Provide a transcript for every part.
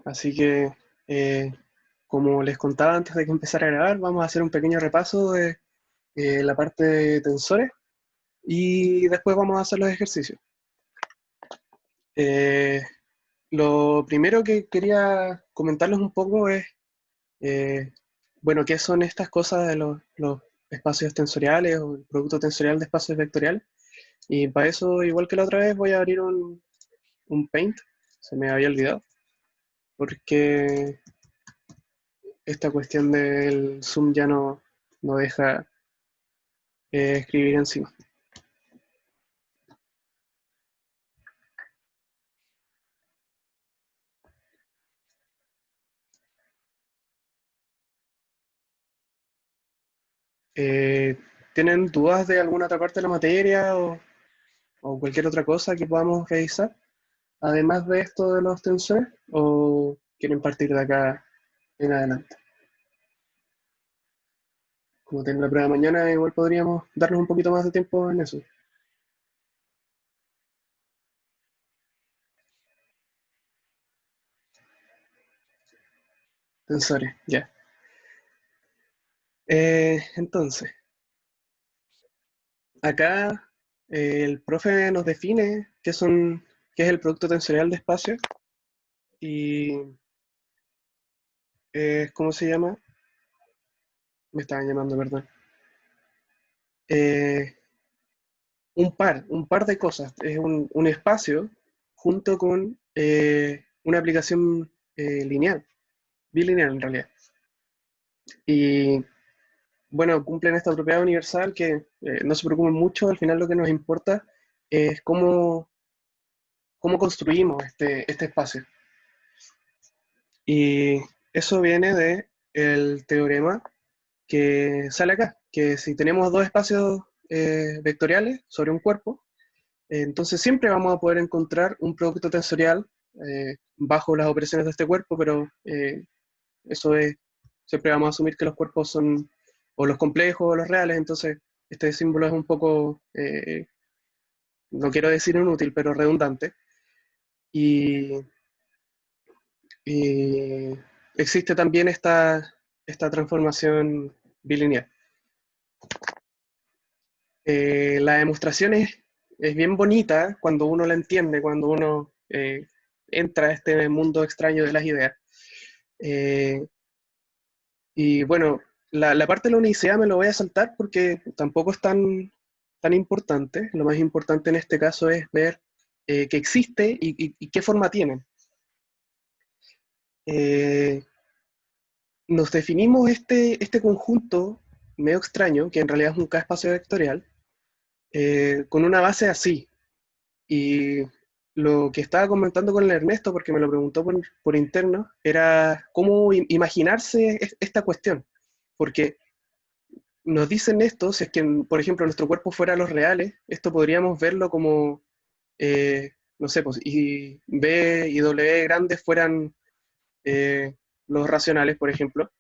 Así que, eh, como les contaba antes de que empezara a grabar, vamos a hacer un pequeño repaso de la parte de tensores y después vamos a hacer los ejercicios. Eh, lo primero que quería comentarles un poco es, eh, bueno, qué son estas cosas de los espacios tensoriales o el producto tensorial de espacios vectoriales. Y para eso, igual que la otra vez, voy a abrir un Paint, se me había olvidado, porque esta cuestión del zoom ya no deja escribir encima. Eh, ¿Tienen dudas de alguna otra parte de la materia o cualquier otra cosa que podamos revisar? Además de esto de los tensores, ¿o quieren partir de acá en adelante? Como tienen la prueba mañana, igual podríamos darnos un poquito más de tiempo en eso. Tensores, ya. Entonces, acá el profe nos define qué es el producto tensorial de espacio y ¿cómo se llama? Me estaban llamando, perdón. Eh, un par de cosas. Es un espacio junto con una aplicación lineal, bilineal en realidad. Y bueno, cumplen esta propiedad universal que no se preocupen mucho, al final lo que nos importa es cómo construimos este espacio. Y eso viene de el teorema que sale acá, que si tenemos dos espacios vectoriales sobre un cuerpo, entonces siempre vamos a poder encontrar un producto tensorial bajo las operaciones de este cuerpo, pero eso es, siempre vamos a asumir que los cuerpos son o los complejos o los reales, entonces este símbolo es un poco, no quiero decir inútil, pero redundante. Y, y existe también esta transformación bilineal. La demostración es bien bonita cuando uno la entiende, cuando uno entra a este mundo extraño de las ideas. Eh, y bueno, la parte de la unicidad me lo voy a saltar porque tampoco es tan importante. Lo más importante en este caso es ver que existe y qué forma tiene. Eh, Nos definimos este conjunto medio extraño, que en realidad es un K-espacio vectorial, con una base así. Y lo que estaba comentando con el Ernesto, porque me lo preguntó por interno, era cómo imaginarse esta cuestión. Porque nos dicen esto, si es que, por ejemplo, nuestro cuerpo fuera los reales, esto podríamos verlo como, no sé, pues, y B y W grandes fueran los racionales, por ejemplo.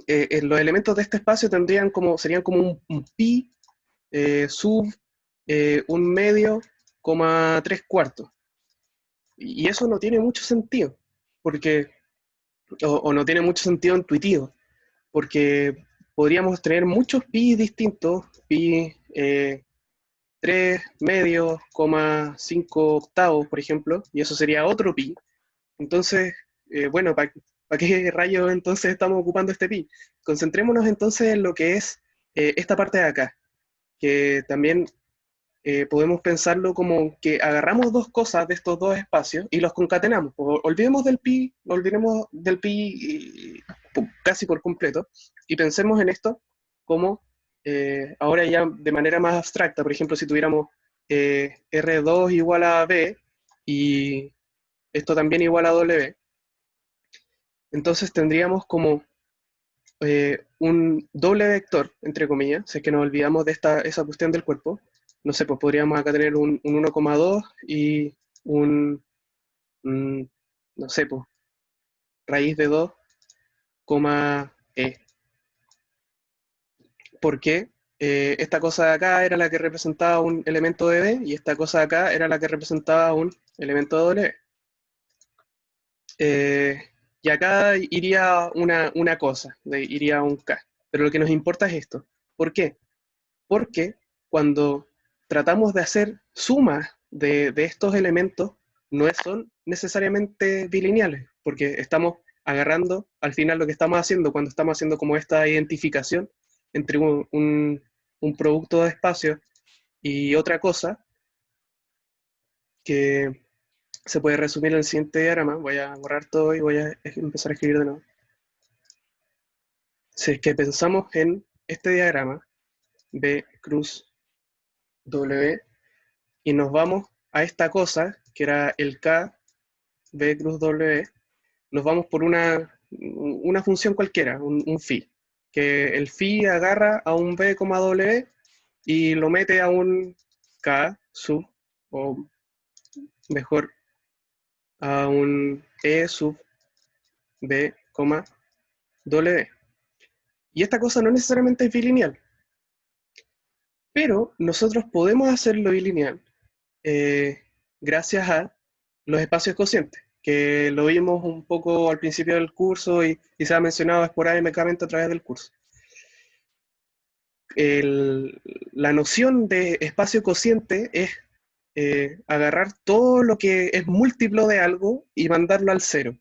Los elementos de este espacio serían como un pi sub un medio, coma tres cuartos. Y eso no tiene mucho sentido, porque, o no tiene mucho sentido intuitivo, porque podríamos tener muchos pi distintos, pi 3 medios, coma 5 octavos, por ejemplo, y eso sería otro pi. Entonces, bueno, ¿para qué rayos entonces estamos ocupando este pi? Concentrémonos entonces en lo que es esta parte de acá, que también podemos pensarlo como que agarramos dos cosas de estos dos espacios y los concatenamos. Olvidemos del pi casi por completo y pensemos en esto como ahora ya de manera más abstracta. Por ejemplo, si tuviéramos R2 igual a B y esto también igual a W, entonces tendríamos como un doble vector, entre comillas, si es que nos olvidamos de esa cuestión del cuerpo. No sé, pues podríamos acá tener un 1,2 y un, un, no sé, pues raíz de 2, E. Porque esta cosa de acá era la que representaba un elemento de B y esta cosa de acá era la que representaba un elemento de W. y acá iría una cosa, iría un K. Pero lo que nos importa es esto. ¿Por qué? Porque cuando tratamos de hacer sumas de estos elementos, no son necesariamente bilineales, porque estamos agarrando, al final lo que estamos haciendo, cuando estamos haciendo como esta identificación entre un producto de espacio y otra cosa, que se puede resumir en el siguiente diagrama. Voy a borrar todo y voy a empezar a escribir de nuevo. Si es que pensamos en este diagrama, B cruz W, y nos vamos a esta cosa, que era el K, B cruz W, nos vamos por una función cualquiera, un phi, que el phi agarra a un B, W y lo mete a un K sub, o mejor, a un E sub B, W. Y esta cosa no necesariamente es bilineal, pero nosotros podemos hacerlo bilineal eh, gracias a los espacios cocientes, que lo vimos un poco al principio del curso y se ha mencionado esporádicamente a través del curso. La noción de espacio cociente es agarrar todo lo que es múltiplo de algo y mandarlo al cero.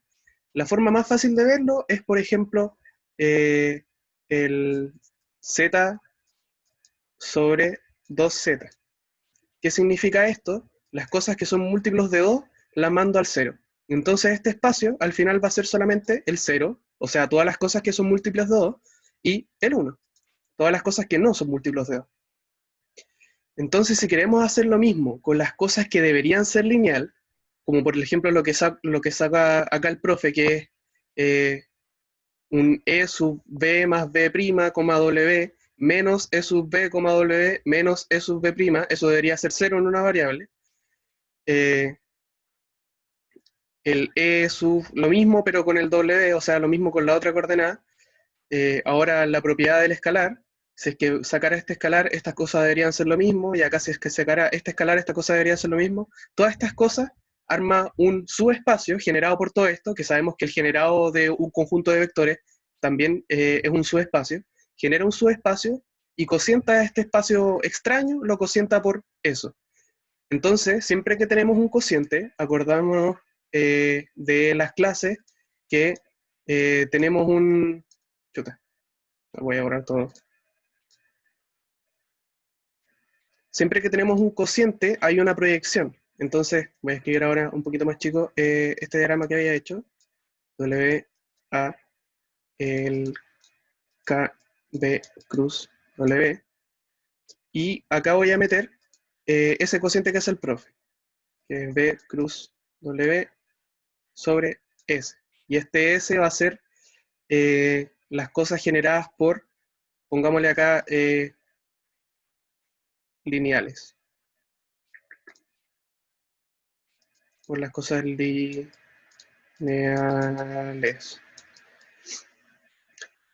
La forma más fácil de verlo es, por ejemplo, el z sobre 2z. ¿Qué significa esto? Las cosas que son múltiplos de 2 las mando al cero. Entonces este espacio al final va a ser solamente el 0, o sea, todas las cosas que son múltiples de 2, y el 1, todas las cosas que no son múltiplos de 2. Entonces, si queremos hacer lo mismo con las cosas que deberían ser lineal, como por ejemplo lo que saca acá el profe, que es un E sub B más B', W, menos E sub B, W, menos E sub B', eso debería ser 0 en una variable. Eh, el E sub lo mismo, pero con el W, o sea, lo mismo con la otra coordenada. Ahora la propiedad del escalar, si es que sacara este escalar, estas cosas deberían ser lo mismo, y acá si es que sacara este escalar, esta cosa debería ser lo mismo. Todas estas cosas arma un subespacio generado por todo esto, que sabemos que el generado de un conjunto de vectores también es un subespacio, genera un subespacio y cocienta este espacio extraño, lo cocienta por eso. Entonces, siempre que tenemos un cociente, acordámonos de las clases que tenemos un... Chuta, voy a borrar todo. Siempre que tenemos un cociente, hay una proyección. Entonces, voy a escribir ahora un poquito más chico este diagrama que había hecho. W, A, el K, B, cruz, W. Y acá voy a meter ese cociente que es el profe, que es B, cruz, W, sobre S. Y este S va a ser las cosas generadas por, pongámosle acá, lineales. Por las cosas lineales.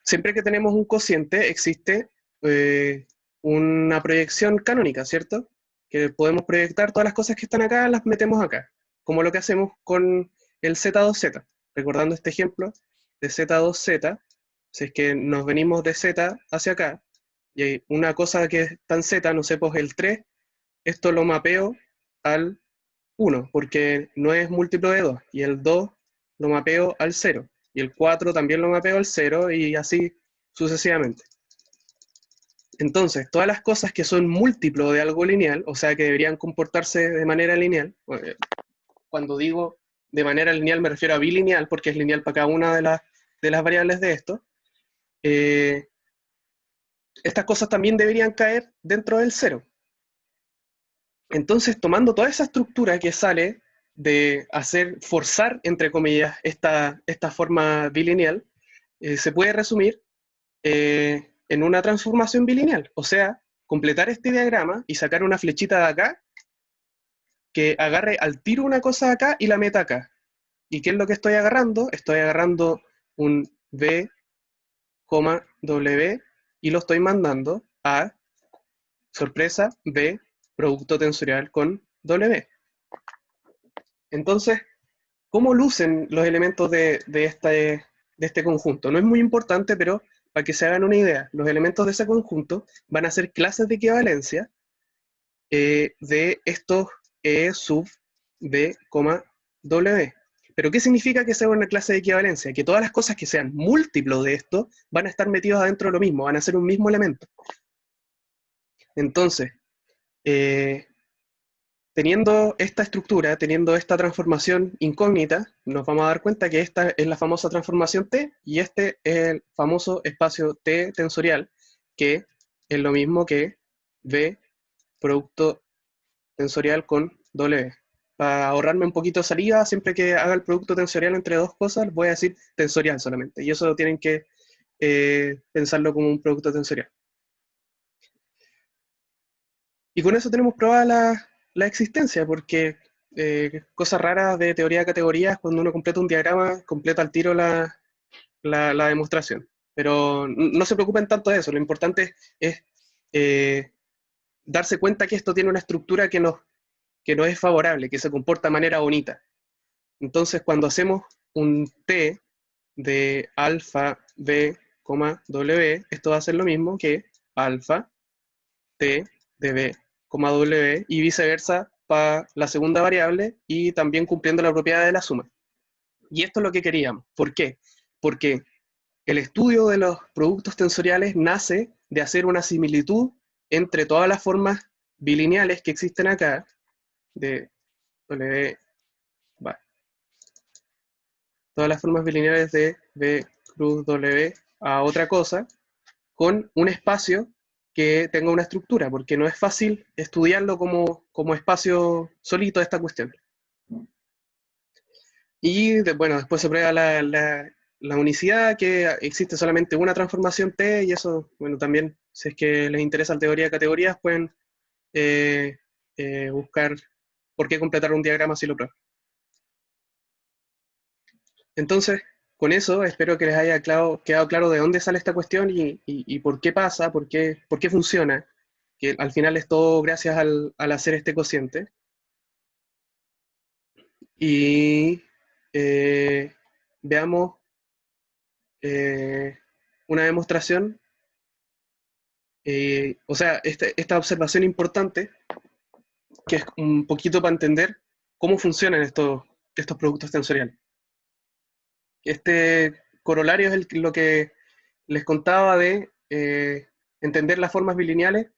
Siempre que tenemos un cociente existe una proyección canónica, ¿cierto? Que podemos proyectar todas las cosas que están acá, las metemos acá, como lo que hacemos con el Z2Z. Recordando este ejemplo de Z2Z, si es que nos venimos de Z hacia acá, y hay una cosa que está en Z, no sé, pues el 3, esto lo mapeo al 1, porque no es múltiplo de 2, y el 2 lo mapeo al 0, y el 4 también lo mapeo al 0, y así sucesivamente. Entonces, todas las cosas que son múltiplo de algo lineal, o sea, que deberían comportarse de manera lineal, cuando digo de manera lineal me refiero a bilineal, porque es lineal para cada una de las variables de esto, eh, estas cosas también deberían caer dentro del 0. Entonces, tomando toda esa estructura que sale de hacer, forzar, entre comillas, esta forma bilineal, se puede resumir en una transformación bilineal. O sea, completar este diagrama y sacar una flechita de acá que agarre al tiro una cosa de acá y la meta acá. ¿Y qué es lo que estoy agarrando? Estoy agarrando un B, W y lo estoy mandando a, sorpresa, B, producto tensorial con W. Entonces, cómo lucen los elementos de este conjunto. No es muy importante, pero para que se hagan una idea, los elementos de ese conjunto van a ser clases de equivalencia de estos E sub B, W. ¿Pero qué significa que sea una clase de equivalencia? Que todas las cosas que sean múltiplos de esto van a estar metidos adentro de lo mismo, van a ser un mismo elemento. Entonces, eh, teniendo esta estructura, teniendo esta transformación incógnita, nos vamos a dar cuenta que esta es la famosa transformación T y este es el famoso espacio T tensorial, que es lo mismo que V producto tensorial con W. Para ahorrarme un poquito de salida, siempre que haga el producto tensorial entre dos cosas, voy a decir tensorial solamente. Y eso tienen que pensarlo como un producto tensorial. Y con eso tenemos probada la existencia, porque cosas raras de teoría de categorías, cuando uno completa un diagrama, completa al tiro la demostración. Pero no se preocupen tanto de eso, lo importante es darse cuenta que esto tiene una estructura que nos es favorable, que se comporta de manera bonita. Entonces, cuando hacemos un T de alfa B, W, esto va a ser lo mismo que alfa T de B, W y viceversa para la segunda variable y también cumpliendo la propiedad de la suma. Y esto es lo que queríamos. ¿Por qué? Porque el estudio de los productos tensoriales nace de hacer una similitud entre todas las formas bilineales que existen acá, de W, todas las formas bilineales de B cruz W a otra cosa, con un espacio que tenga una estructura, porque no es fácil estudiarlo como espacio solito esta cuestión. Y bueno, después se prueba la unicidad, que existe solamente una transformación T, y eso, bueno, también, si es que les interesa la teoría de categorías, pueden eh, buscar por qué completar un diagrama si lo prueban. Entonces, con eso espero que les haya quedado claro de dónde sale esta cuestión y por qué pasa, por qué funciona, que al final es todo gracias al hacer este cociente. Y veamos eh, una demostración, o sea, esta observación importante, que es un poquito para entender cómo funcionan estos productos tensoriales. Este corolario es lo que les contaba de entender las formas bilineales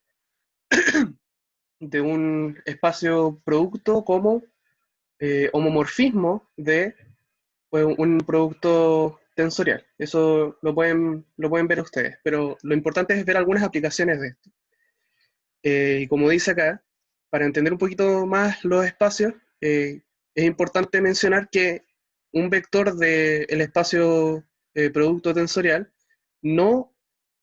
de un espacio producto como homomorfismo de pues, un producto tensorial. Eso lo pueden ver ustedes, pero lo importante es ver algunas aplicaciones de esto. Y como dice acá, para entender un poquito más los espacios, es importante mencionar que un vector del espacio producto tensorial no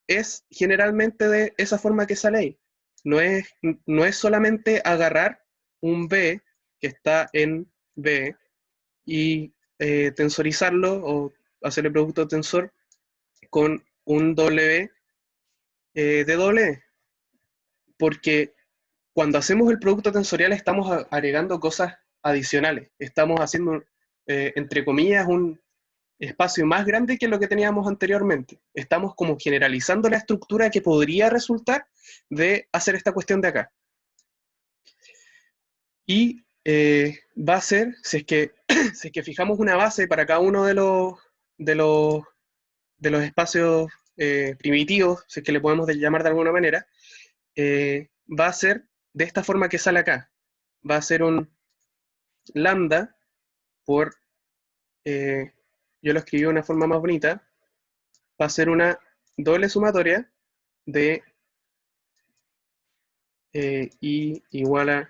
es generalmente de esa forma que sale ahí. No es, no es solamente agarrar un B que está en B y tensorizarlo o hacer el producto tensor con un W de W, porque cuando hacemos el producto tensorial estamos agregando cosas adicionales, estamos haciendo, entre comillas, un espacio más grande que lo que teníamos anteriormente. Estamos como generalizando la estructura que podría resultar de hacer esta cuestión de acá. Y va a ser, si es que fijamos una base para cada uno de los, de los espacios primitivos, si es que le podemos llamar de alguna manera, va a ser de esta forma que sale acá. Va a ser un lambda por, yo lo escribí de una forma más bonita, va a ser una doble sumatoria de i igual a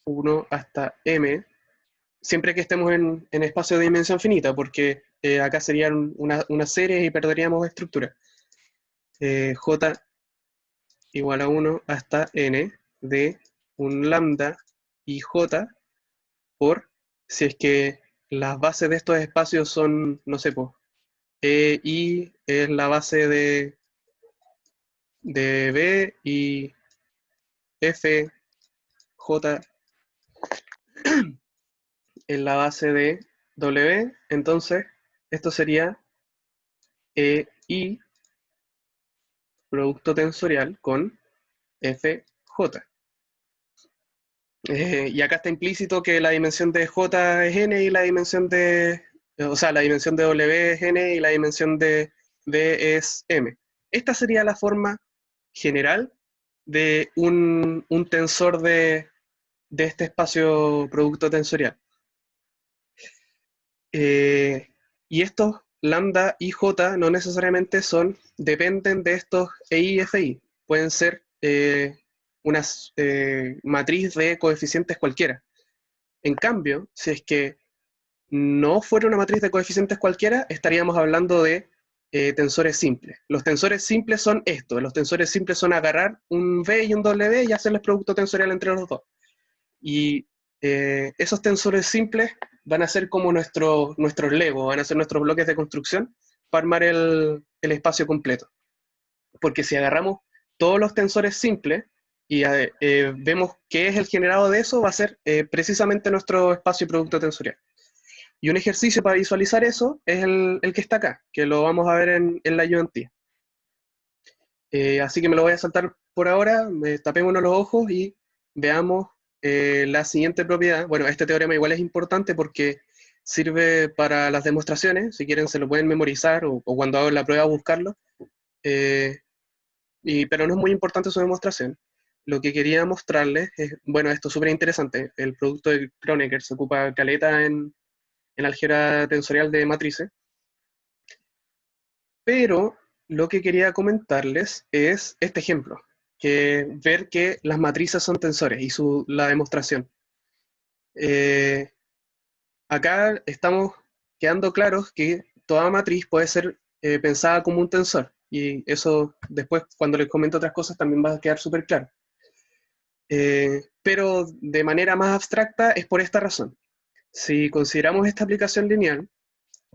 1 hasta m, siempre que estemos en espacio de dimensión finita, porque acá serían una serie y perderíamos estructura. J igual a 1 hasta n de un lambda y j por, si es que las bases de estos espacios son, no sé, pues, I es la base de B y F, J es la base de W, entonces esto sería I producto tensorial con FJ. Y acá está implícito que la dimensión de J es n y la dimensión de, o sea, la dimensión de W es n y la dimensión de V es m. Esta sería la forma general de un tensor de este espacio producto tensorial. Y estos lambda y j no necesariamente dependen de estos EI y FI. Pueden ser una matriz de coeficientes cualquiera. En cambio, si es que no fuera una matriz de coeficientes cualquiera, estaríamos hablando de tensores simples. Los tensores simples son esto. Los tensores simples son agarrar un V y un W y hacerles producto tensorial entre los dos. Y esos tensores simples van a ser como nuestros Lego, van a ser nuestros bloques de construcción para armar el espacio completo. Porque si agarramos todos los tensores simples y vemos qué es el generado de eso, va a ser precisamente nuestro espacio producto tensorial. Y un ejercicio para visualizar eso es el que está acá, que lo vamos a ver en la ayudantía. Así que me lo voy a saltar por ahora, tapémonos los ojos y veamos la siguiente propiedad. Bueno, este teorema igual es importante porque sirve para las demostraciones, si quieren se lo pueden memorizar o cuando hagan la prueba buscarlo, pero no es muy importante su demostración. Lo que quería mostrarles es, bueno, esto es súper interesante, el producto de Kronecker se ocupa caleta en álgebra tensorial de matrices, pero lo que quería comentarles es este ejemplo, que ver que las matrices son tensores y la demostración. Acá estamos quedando claros que toda matriz puede ser pensada como un tensor, y eso después cuando les comento otras cosas también va a quedar súper claro. Pero de manera más abstracta es por esta razón. Si consideramos esta aplicación lineal,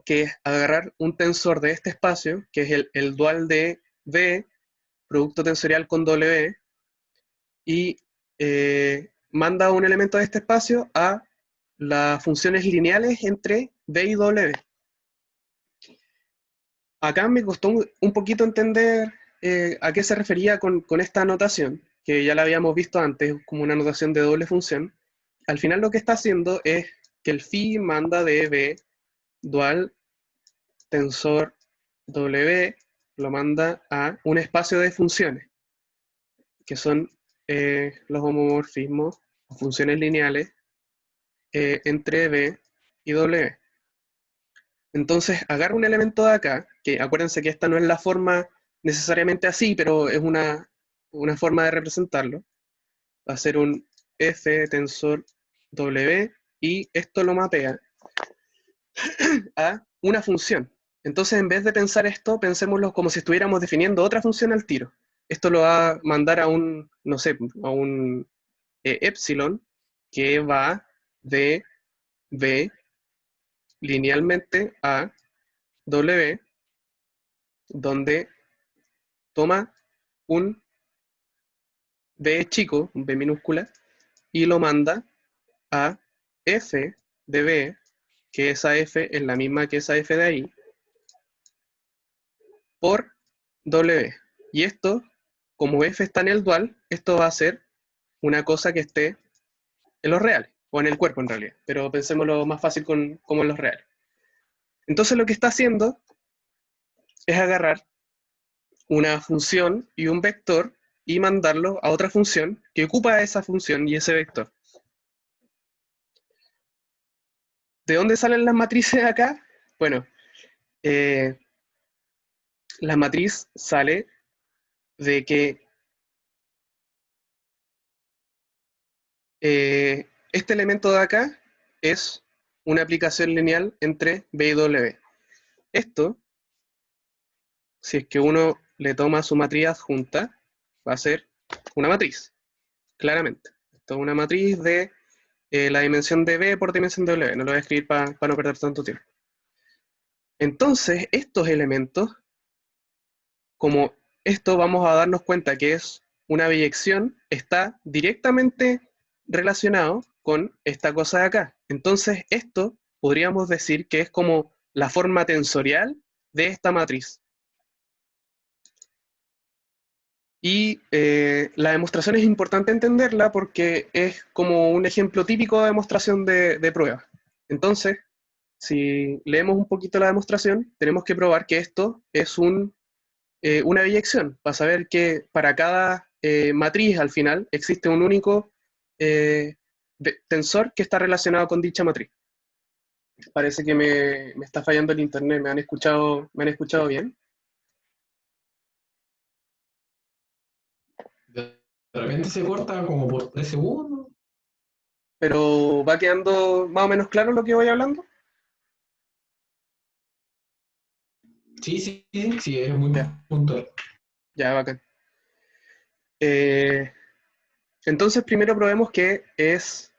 que es agarrar un tensor de este espacio, que es el dual de V, producto tensorial con W, y manda un elemento de este espacio a las funciones lineales entre V y W. Acá me costó un poquito entender a qué se refería con esta notación, que ya la habíamos visto antes como una notación de doble función. Al final lo que está haciendo es que el phi manda de V dual tensor W, lo manda a un espacio de funciones, que son los homomorfismos o funciones lineales entre V y W. Entonces agarro un elemento de acá, que acuérdense que esta no es la forma necesariamente así, pero es una forma de representarlo. Va a ser un F tensor W y esto lo mapea a una función. Entonces, en vez de pensar esto, pensémoslo como si estuviéramos definiendo otra función al tiro. Esto lo va a mandar a un, no sé, a un epsilon que va de V linealmente a W, donde toma un V chico, un V minúscula, y lo manda a F de V, que esa F es la misma que esa F de ahí, por W. Y esto, como F está en el dual, esto va a ser una cosa que esté en los reales, o en el cuerpo en realidad, pero pensémoslo más fácil como en los reales. Entonces lo que está haciendo es agarrar una función y un vector y mandarlo a otra función que ocupa esa función y ese vector. ¿De dónde salen las matrices acá? Bueno, la matriz sale de que este elemento de acá es una aplicación lineal entre B y W. Esto, si es que uno le toma su matriz adjunta, va a ser una matriz, claramente. Esto es una matriz de la dimensión de B por dimensión de W. No lo voy a escribir para no perder tanto tiempo. Entonces, estos elementos, como esto vamos a darnos cuenta que es una biyección, está directamente relacionado con esta cosa de acá. Entonces, esto podríamos decir que es como la forma tensorial de esta matriz. Y la demostración es importante entenderla porque es como un ejemplo típico de demostración de prueba. Entonces, si leemos un poquito la demostración, tenemos que probar que esto es una biyección, para saber que para cada matriz al final existe un único tensor que está relacionado con dicha matriz. Parece que me está fallando el internet, me han escuchado bien? De repente se corta como por 3 segundos. Pero va quedando más o menos claro lo que voy hablando. Sí, sí, sí, sí, es muy Ya, puntual. ya, bacán. Eh, entonces, primero probemos que es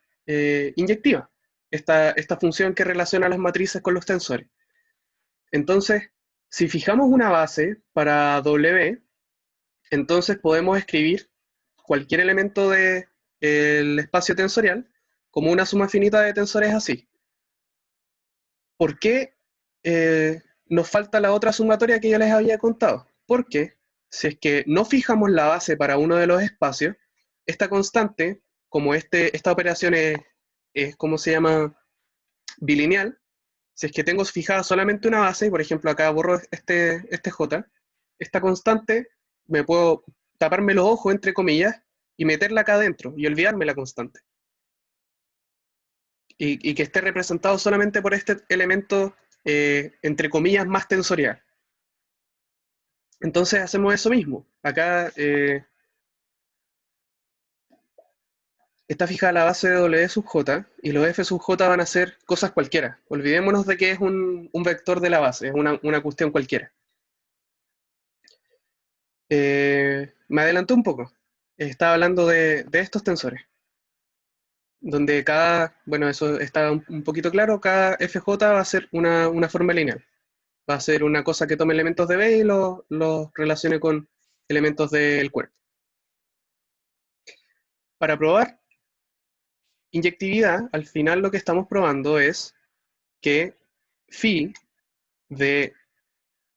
inyectiva, esta función que relaciona las matrices con los tensores. Entonces, si fijamos una base para W, entonces podemos escribir cualquier elemento del espacio tensorial como una suma finita de tensores así. ¿Por qué nos falta la otra sumatoria que yo les había contado? Porque si es que no fijamos la base para uno de los espacios, esta constante, como esta operación es ¿cómo se llama? Bilineal, si es que tengo fijada solamente una base, por ejemplo acá borro este J, esta constante me puedo taparme los ojos, entre comillas, y meterla acá adentro y olvidarme la constante. Y que esté representado solamente por este elemento, entre comillas, más tensorial. Entonces hacemos eso mismo. Acá está fijada la base de W sub J y los F sub J van a ser cosas cualquiera. Olvidémonos de que es un vector de la base, es una cuestión cualquiera. Me adelanté un poco. Estaba hablando de estos tensores, donde bueno, eso está un poquito claro, cada FJ va a ser una forma lineal. Va a ser una cosa que tome elementos de B y los relacione con elementos del cuerpo. Para probar inyectividad, al final lo que estamos probando es que phi de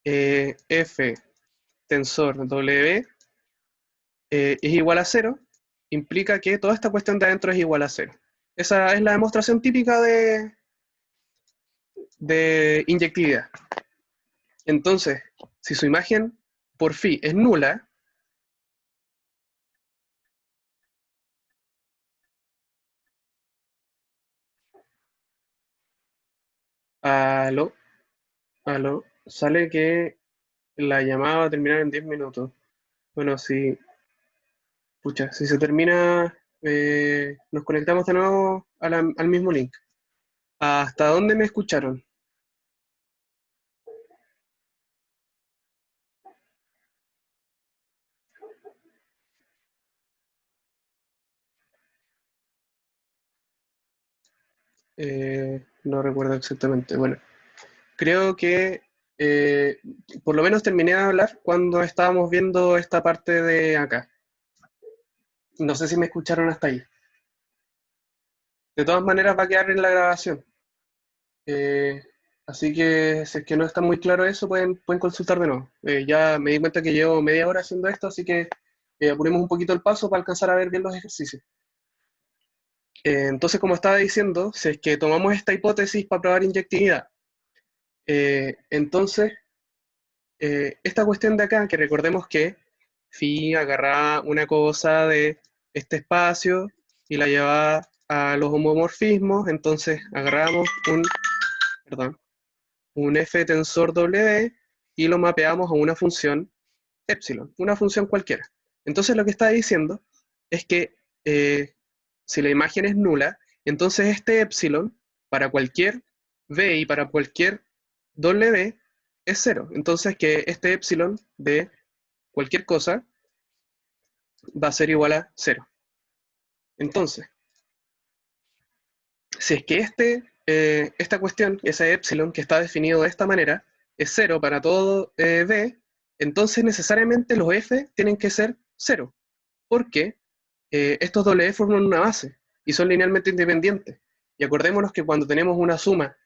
F tensor W es igual a 0, implica que toda esta cuestión de adentro es igual a 0. Esa es la demostración típica de inyectividad. Entonces, si su imagen por phi es nula, aló, aló, sale que la llamada va a terminar en 10 minutos. Bueno, pucha, si se termina, nos conectamos de nuevo al mismo link. ¿Hasta dónde me escucharon? No recuerdo exactamente. Bueno, creo que eh, por lo menos terminé de hablar cuando estábamos viendo esta parte de acá. No sé si me escucharon hasta ahí. De todas maneras va a quedar en la grabación. Eh, Así que si es que no está muy claro eso, pueden consultar de nuevo. Ya me di cuenta que llevo media hora haciendo esto, así que apuremos un poquito el paso para alcanzar a ver bien los ejercicios. Entonces, como estaba diciendo, si es que tomamos esta hipótesis para probar inyectividad, entonces esta cuestión de acá, que recordemos que phi agarraba una cosa de este espacio y la llevaba a los homomorfismos, entonces agarramos perdón, un f tensor W y lo mapeamos a una función epsilon, una función cualquiera. Entonces lo que está diciendo es que si la imagen es nula, entonces este epsilon para cualquier v y para cualquier w es cero. Entonces que este epsilon de cualquier cosa va a ser igual a cero. Entonces, si es que esta cuestión, ese epsilon que está definido de esta manera, es cero para todo v, entonces necesariamente los f tienen que ser cero, porque estos W forman una base y son linealmente independientes. Y acordémonos que cuando tenemos una suma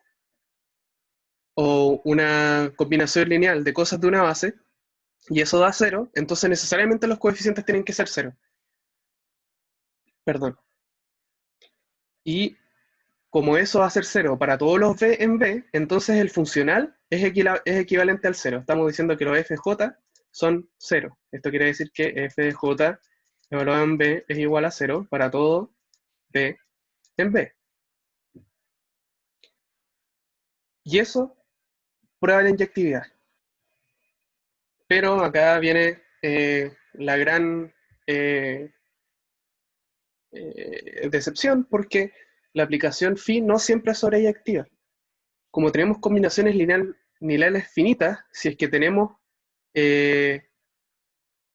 una combinación lineal de cosas de una base, y eso da 0, entonces necesariamente los coeficientes tienen que ser 0. Perdón. Y como eso va a ser 0 para todos los b en B, entonces el funcional es equivalente al 0. Estamos diciendo que los FJ son 0. Esto quiere decir que f de j evaluado en B es igual a 0 para todo B en B. Y eso prueba la inyectividad. Pero acá viene la gran decepción, porque la aplicación phi no siempre es sobreyectiva. Como tenemos combinaciones lineales finitas, si es que tenemos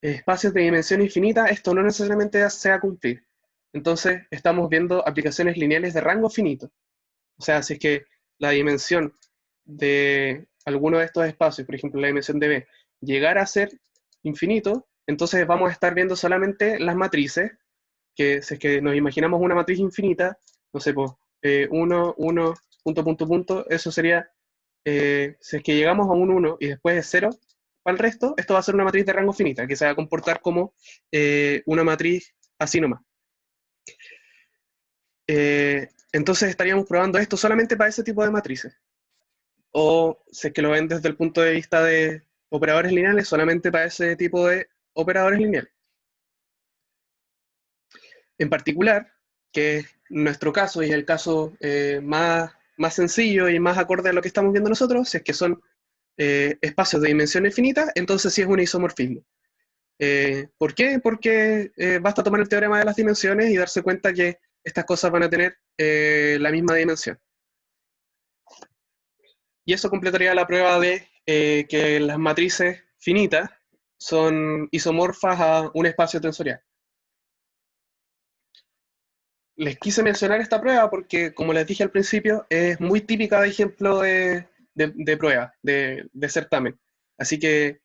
espacios de dimensión infinita, esto no necesariamente se va a cumplir. Entonces estamos viendo aplicaciones lineales de rango finito. O sea, si es que la dimensión de alguno de estos espacios, por ejemplo la dimensión de B, llegara a ser infinito, entonces vamos a estar viendo solamente las matrices, que si es que nos imaginamos una matriz infinita, no sé, pues 1, 1, punto, punto, punto, eso sería, si es que llegamos a un 1 y después es 0, para el resto, esto va a ser una matriz de rango finita, que se va a comportar como una matriz así nomás. Entonces estaríamos probando esto solamente para ese tipo de matrices. O si es que lo ven desde el punto de vista de operadores lineales, solamente para ese tipo de operadores lineales. En particular, que es nuestro caso y es el caso más sencillo y más acorde a lo que estamos viendo nosotros, si es que son espacios de dimensión infinita, entonces sí es un isomorfismo. ¿Por qué? Porque basta tomar el teorema de las dimensiones y darse cuenta que estas cosas van a tener la misma dimensión. Y eso completaría la prueba de que las matrices finitas son isomorfas a un espacio tensorial. Les quise mencionar esta prueba porque, como les dije al principio, es muy típica de ejemplo de prueba, de certamen. Así que,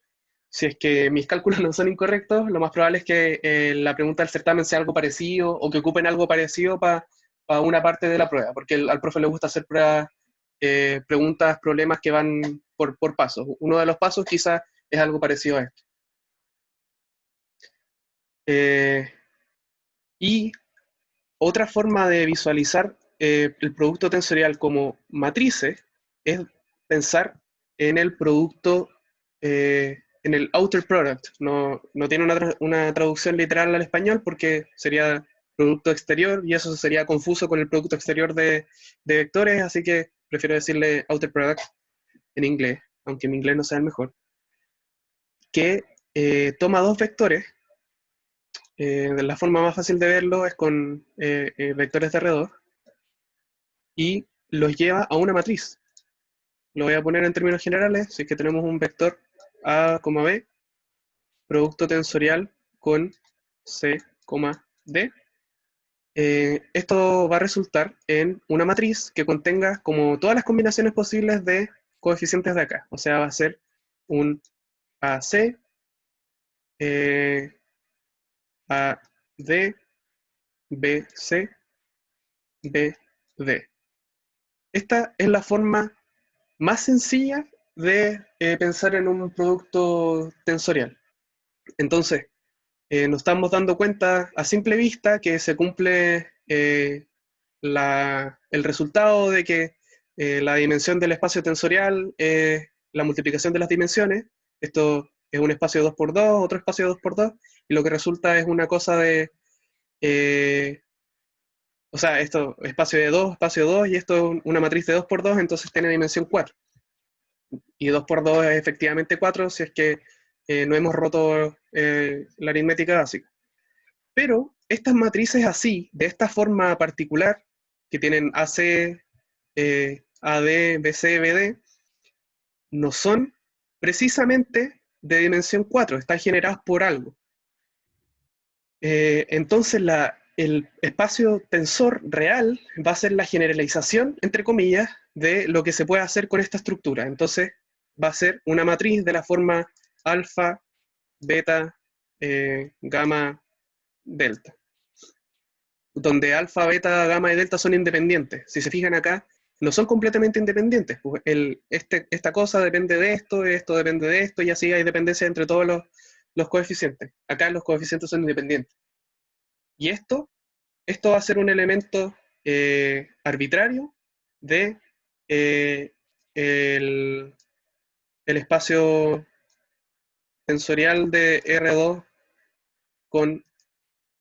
si es que mis cálculos no son incorrectos, lo más probable es que la pregunta del certamen sea algo parecido o que ocupen algo parecido para una parte de la prueba, porque al profe le gusta hacer pruebas, preguntas, problemas que van por pasos. Uno de los pasos quizás es algo parecido a esto. Y otra forma de visualizar el producto tensorial como matrices es pensar en el producto, en el outer product. No tiene una traducción literal al español porque sería producto exterior y eso sería confuso con el producto exterior de vectores, así que prefiero decirle outer product en inglés, aunque mi inglés no sea el mejor, que toma dos vectores. La forma más fácil de verlo es con vectores de R2 y los lleva a una matriz. Lo voy a poner en términos generales, si es que tenemos un vector A, B, producto tensorial con C, D. Esto va a resultar en una matriz que contenga como todas las combinaciones posibles de coeficientes de acá. O sea, va a ser un AC, AD, BC, BD. Esta es la forma más sencilla de pensar en un producto tensorial. Entonces, nos estamos dando cuenta a simple vista que se cumple el resultado de que la dimensión del espacio tensorial es la multiplicación de las dimensiones. Esto es un espacio 2×2, otro espacio 2×2, y lo que resulta es una cosa de... o sea, esto, espacio 2, y esto es una matriz de 2×2, entonces tiene dimensión 4. Y 2×2 es efectivamente 4 si es que no hemos roto la aritmética básica. Pero estas matrices así, de esta forma particular, que tienen AC, AD, BC, BD, no son precisamente de dimensión 4, están generadas por algo. Entonces el espacio tensor real va a ser la generalización, entre comillas, de lo que se puede hacer con esta estructura. Entonces va a ser una matriz de la forma alfa, beta, gamma, delta, donde alfa, beta, gamma y delta son independientes. Si se fijan acá, no son completamente independientes. Pues esta cosa depende de esto depende de esto, y así hay dependencia entre todos los coeficientes. Acá los coeficientes son independientes. Y esto va a ser un elemento arbitrario de el, el espacio tensorial de R2 con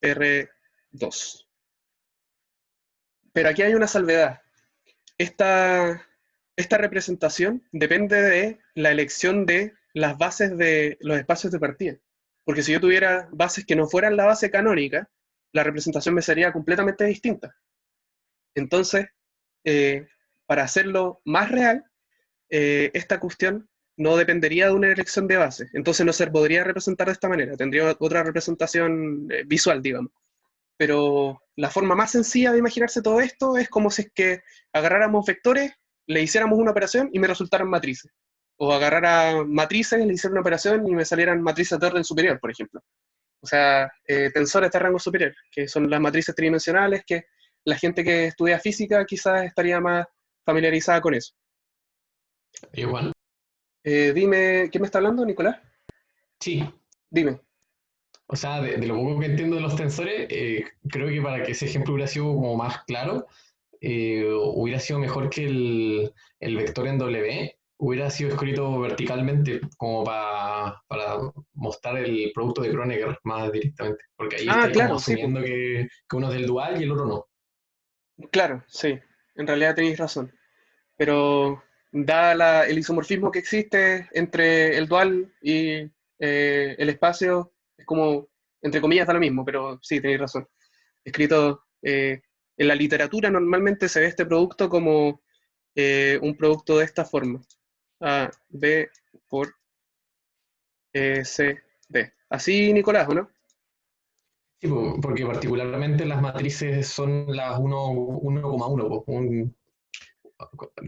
R2. Pero aquí hay una salvedad. Esta representación depende de la elección de las bases de los espacios de partida. Porque si yo tuviera bases que no fueran la base canónica, la representación me sería completamente distinta. Entonces, para hacerlo más real, esta cuestión no dependería de una elección de base. Entonces no se podría representar de esta manera. Tendría otra representación visual, digamos. Pero la forma más sencilla de imaginarse todo esto es como si es que agarráramos vectores, le hiciéramos una operación y me resultaran matrices. O agarrara matrices, le hiciera una operación y me salieran matrices de orden superior, por ejemplo. O sea, tensores de rango superior, que son las matrices tridimensionales, que la gente que estudia física quizás estaría más familiarizada con eso. Igual. Dime, ¿qué me está hablando, Nicolás? Sí. Dime. O sea, de lo poco que entiendo de los tensores, creo que para que ese ejemplo hubiera sido como más claro, hubiera sido mejor que el vector en W hubiera sido escrito verticalmente como para mostrar el producto de Kronecker más directamente, porque ahí Ah, estáis como claro, sí, pues. asumiendo que uno es del dual y el otro no. Claro, sí. En realidad tenéis razón. Pero dada el isomorfismo que existe entre el dual y el espacio, es como, entre comillas, da lo mismo, pero sí, tenéis razón. Escrito en la literatura normalmente se ve este producto como un producto de esta forma. A, B por C, D. Así, Nicolás, ¿o no? Sí, porque particularmente las matrices son las 1,1,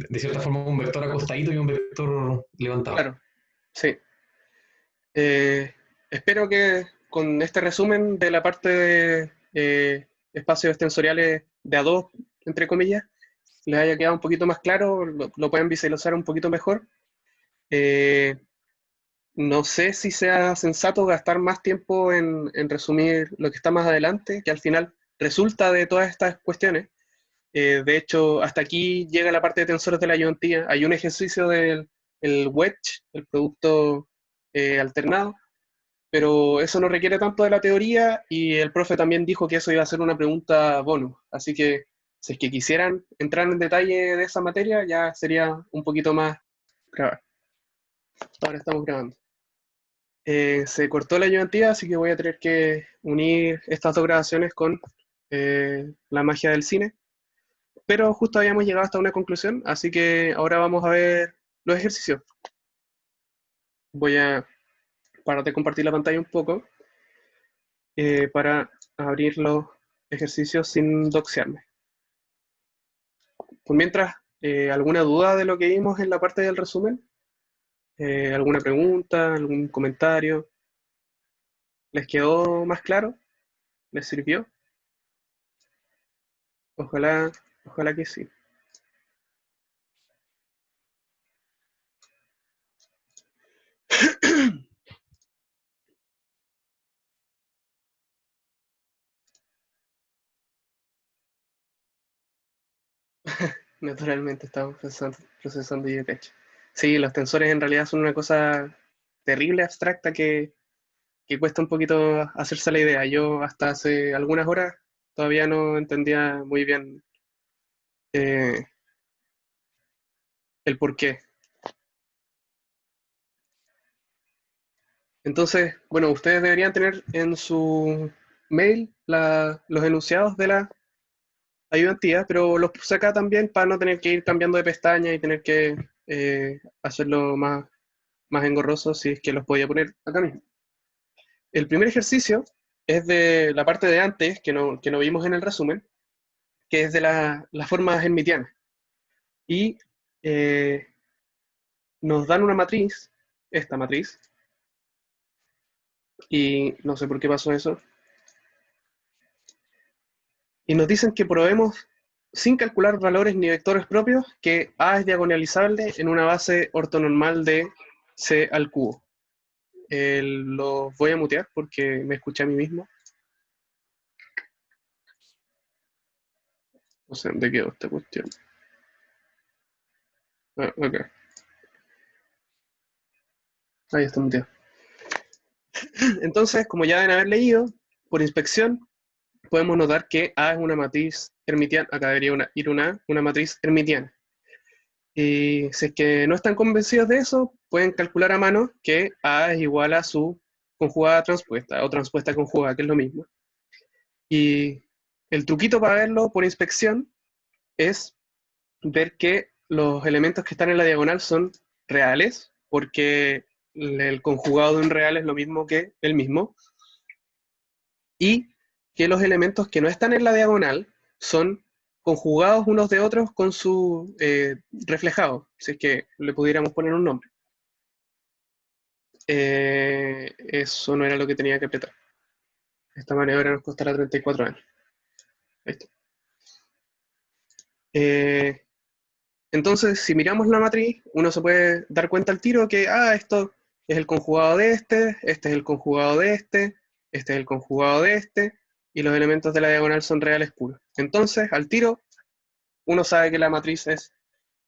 de cierta forma un vector acostadito y un vector levantado. Claro, sí. Eh, Espero que con este resumen de la parte de espacios tensoriales de a dos, entre comillas, les haya quedado un poquito más claro, lo pueden visualizar un poquito mejor. Eh, no sé si sea sensato gastar más tiempo en resumir lo que está más adelante, que al final resulta de todas estas cuestiones. De hecho, hasta aquí llega la parte de tensores de la ayudantía. Hay un ejercicio del el wedge, el producto alternado, pero eso no requiere tanto de la teoría y el profe también dijo que eso iba a ser una pregunta bonus. Así que si es que quisieran entrar en detalle de esa materia, ya sería un poquito más grabar. Ahora estamos grabando. Se cortó la ayudantía, así que voy a tener que unir estas dos grabaciones con la magia del cine. Pero justo habíamos llegado hasta una conclusión, así que ahora vamos a ver los ejercicios. Voy a parar de compartir la pantalla un poco para abrir los ejercicios sin doxearme. Por mientras, ¿alguna duda de lo que vimos en la parte del resumen? ¿Alguna pregunta, algún comentario? ¿Les quedó más claro? ¿Les sirvió? Ojalá, ojalá que sí. Naturalmente estamos procesando YCache. Sí, los tensores en realidad son una cosa terrible, abstracta, que cuesta un poquito hacerse la idea. Yo hasta hace algunas horas todavía no entendía muy bien eh, el por qué. Entonces, bueno, ustedes deberían tener en su mail los enunciados de la ayudantía, pero los puse acá también para no tener que ir cambiando de pestaña y tener que hacerlo más engorroso si es que los podía poner acá mismo. El primer ejercicio es de la parte de antes, que no vimos en el resumen, que es de las formas hermitianas. Y eh, nos dan una matriz, esta matriz, y no sé por qué pasó eso, y nos dicen que probemos sin calcular valores ni vectores propios, que A es diagonalizable en una base ortonormal de C al cubo. Lo voy a mutear porque me escuché a mí mismo. No sé dónde quedó esta cuestión. Ah, ok. Ahí está muteado. Entonces, como ya deben haber leído, por inspección podemos notar que A es una matriz hermitiana. Acá debería ir una matriz hermitiana. Y si es que no están convencidos de eso, pueden calcular a mano que A es igual a su conjugada transpuesta o transpuesta conjugada, que es lo mismo. Y el truquito para verlo por inspección es ver que los elementos que están en la diagonal son reales, porque el conjugado de un real es lo mismo que el mismo, y que los elementos que no están en la diagonal son conjugados unos de otros con su reflejado, si es que le pudiéramos poner un nombre. Eso no era lo que tenía que apretar. Esta maniobra nos costará 34 años. Ahí está. Entonces, si miramos la matriz, uno se puede dar cuenta al tiro que, esto es el conjugado de este es el conjugado de este es el conjugado de este, y los elementos de la diagonal son reales puros. Entonces, al tiro, uno sabe que la matriz es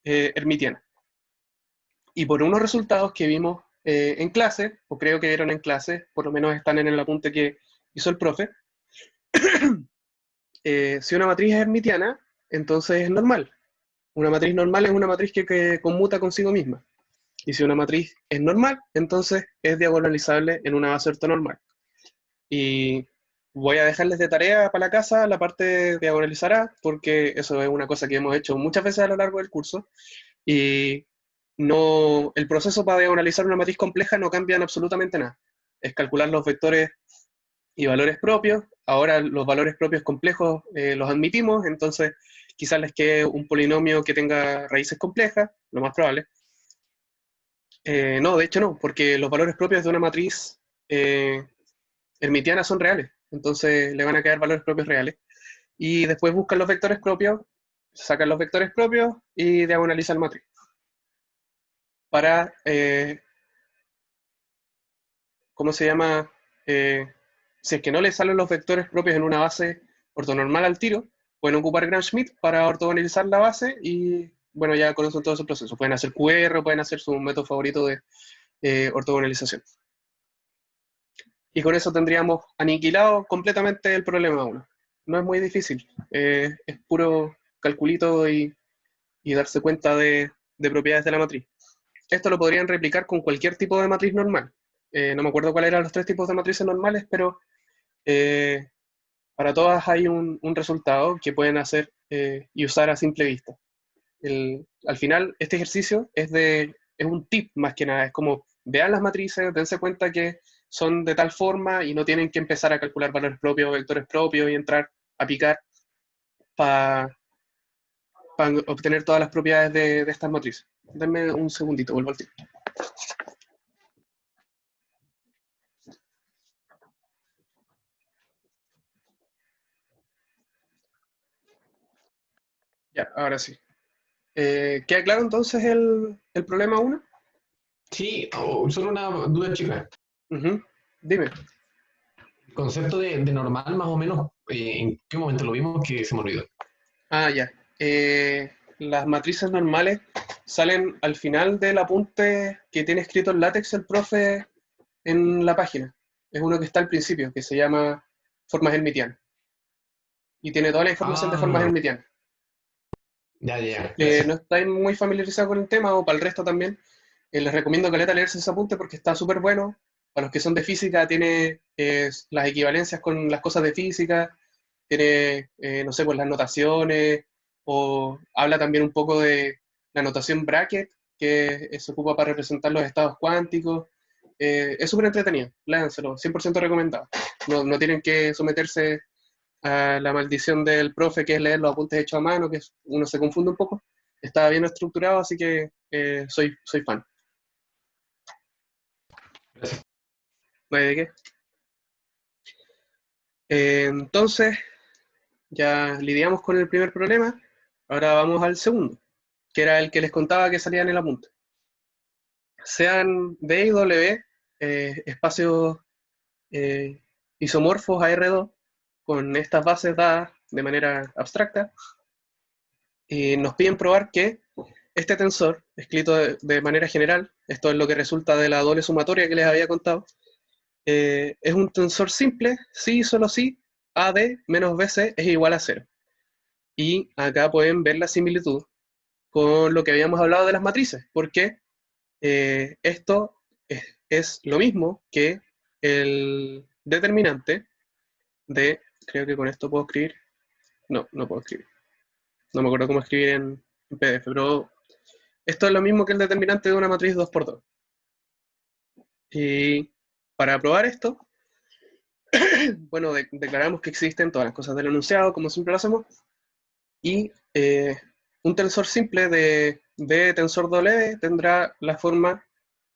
hermitiana. Y por unos resultados que vimos en clase, o creo que vieron en clase, por lo menos están en el apunte que hizo el profe, si una matriz es hermitiana, entonces es normal. Una matriz normal es una matriz que conmuta consigo misma. Y si una matriz es normal, entonces es diagonalizable en una base ortonormal. Y voy a dejarles de tarea para la casa la parte de diagonalizar A, porque eso es una cosa que hemos hecho muchas veces a lo largo del curso. Y no, el proceso para diagonalizar una matriz compleja no cambia en absolutamente nada. Es calcular los vectores y valores propios. Ahora los valores propios complejos los admitimos, entonces quizás les quede un polinomio que tenga raíces complejas, lo más probable. No, de hecho no, porque los valores propios de una matriz hermitiana son reales, entonces le van a quedar valores propios reales. Y después buscan los vectores propios, sacan los vectores propios y diagonalizan la matriz. Para, ¿cómo se llama? Si es que no le salen los vectores propios en una base ortonormal al tiro, pueden ocupar Gram-Schmidt para ortogonalizar la base y, bueno, ya conocen todo ese proceso. Pueden hacer QR, pueden hacer su método favorito de ortogonalización. Y con eso tendríamos aniquilado completamente el problema 1. No es muy difícil, es puro calculito y darse cuenta de propiedades de la matriz. Esto lo podrían replicar con cualquier tipo de matriz normal. No me acuerdo cuáles eran los 3 tipos de matrices normales, pero para todas hay un resultado que pueden hacer y usar a simple vista. Al final, este ejercicio es un tip más que nada, es como vean las matrices, dense cuenta que son de tal forma y no tienen que empezar a calcular valores propios, vectores propios y entrar a picar para obtener todas las propiedades de estas matrices. Denme un segundito, vuelvo al tiempo. Ya, ahora sí. ¿Queda claro entonces el problema 1? Sí, solo una duda chica. Dime. El concepto de normal, más o menos, ¿en qué momento lo vimos que se me olvidó? Ya. Las matrices normales salen al final del apunte que tiene escrito en látex el profe en la página. Es uno que está al principio, que se llama formas hermitianas. Y tiene toda la información de formas Ah, hermitianas. ya, gracias. No estáis muy familiarizados con el tema, o para el resto también, les recomiendo que leerse ese apunte porque está súper bueno. Para los que son de física, tiene las equivalencias con las cosas de física, tiene, no sé, pues las notaciones, o habla también un poco de la notación bracket, que se ocupa para representar los estados cuánticos. Es súper entretenido, léanselo, 100% recomendado. No tienen que someterse a la maldición del profe, que es leer los apuntes hechos a mano, que uno se confunde un poco. Está bien estructurado, así que soy fan. Gracias. ¿No hay de qué? Entonces, ya lidiamos con el primer problema. Ahora vamos al segundo, que era el que les contaba que salía en el apunte. Sean B y W espacios eh, isomorfos a R2 con estas bases dadas de manera abstracta, y nos piden probar que este tensor, escrito de manera general, esto es lo que resulta de la doble sumatoria que les había contado, es un tensor simple, sí y solo sí, AD menos BC es igual a cero. Y acá pueden ver la similitud con lo que habíamos hablado de las matrices, porque esto es lo mismo que el determinante de, creo que con esto puedo escribir, no, no puedo escribir, no me acuerdo cómo escribir en PDF, pero esto es lo mismo que el determinante de una matriz 2×2. Y para probar esto, bueno, declaramos que existen todas las cosas del enunciado, como siempre lo hacemos, y un tensor simple de B tensor W tendrá la forma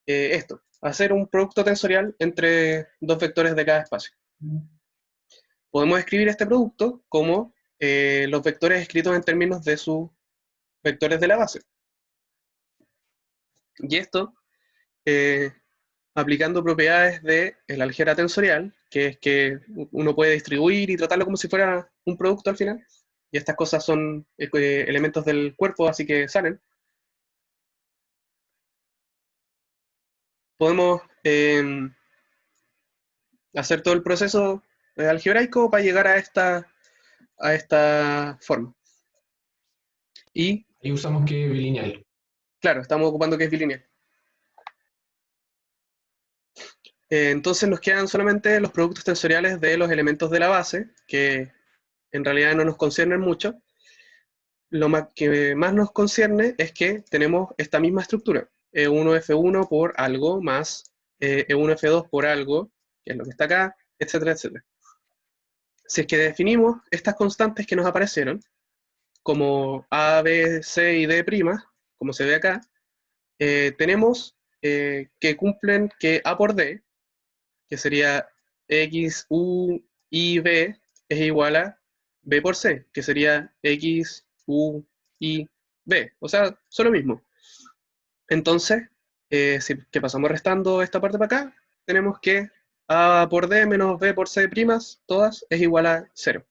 esto, hacer un producto tensorial entre dos vectores de cada espacio. Podemos escribir este producto como los vectores escritos en términos de sus vectores de la base. Y esto, eh, aplicando propiedades del álgebra tensorial, que es que uno puede distribuir y tratarlo como si fuera un producto al final, y estas cosas son elementos del cuerpo, así que salen. Podemos hacer todo el proceso algebraico para llegar a esta forma. Y, Ahí usamos que es bilineal. claro, estamos ocupando que es bilineal. Entonces nos quedan solamente los productos tensoriales de los elementos de la base, que en realidad no nos conciernen mucho. Lo que más nos concierne es que tenemos esta misma estructura, E1F1 por algo más E1F2 por algo, que es lo que está acá, etcétera, etcétera. Si es que definimos estas constantes que nos aparecieron, como A, B, C y D', como se ve acá, tenemos que cumplen que A por D, que sería X, U, Y, B, es igual a B por C, que sería X, U, Y, B. O sea, son lo mismo. Entonces, si que pasamos restando esta parte para acá, tenemos que A por D menos B por C primas, todas, es igual a 0.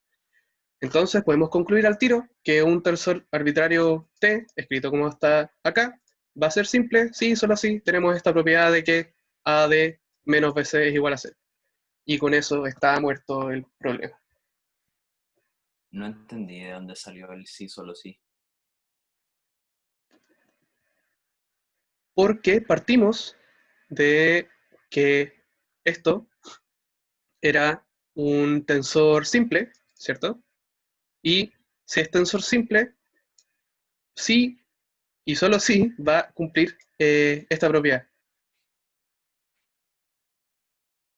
Entonces podemos concluir al tiro que un tensor arbitrario T, escrito como está acá, va a ser simple, sí, solo así tenemos esta propiedad de que AD menos BC es igual a 0. Y con eso está muerto el problema. No entendí de dónde salió el sí, solo sí. Porque partimos de que esto era un tensor simple, ¿cierto? Y si es tensor simple, sí y solo sí va a cumplir esta propiedad.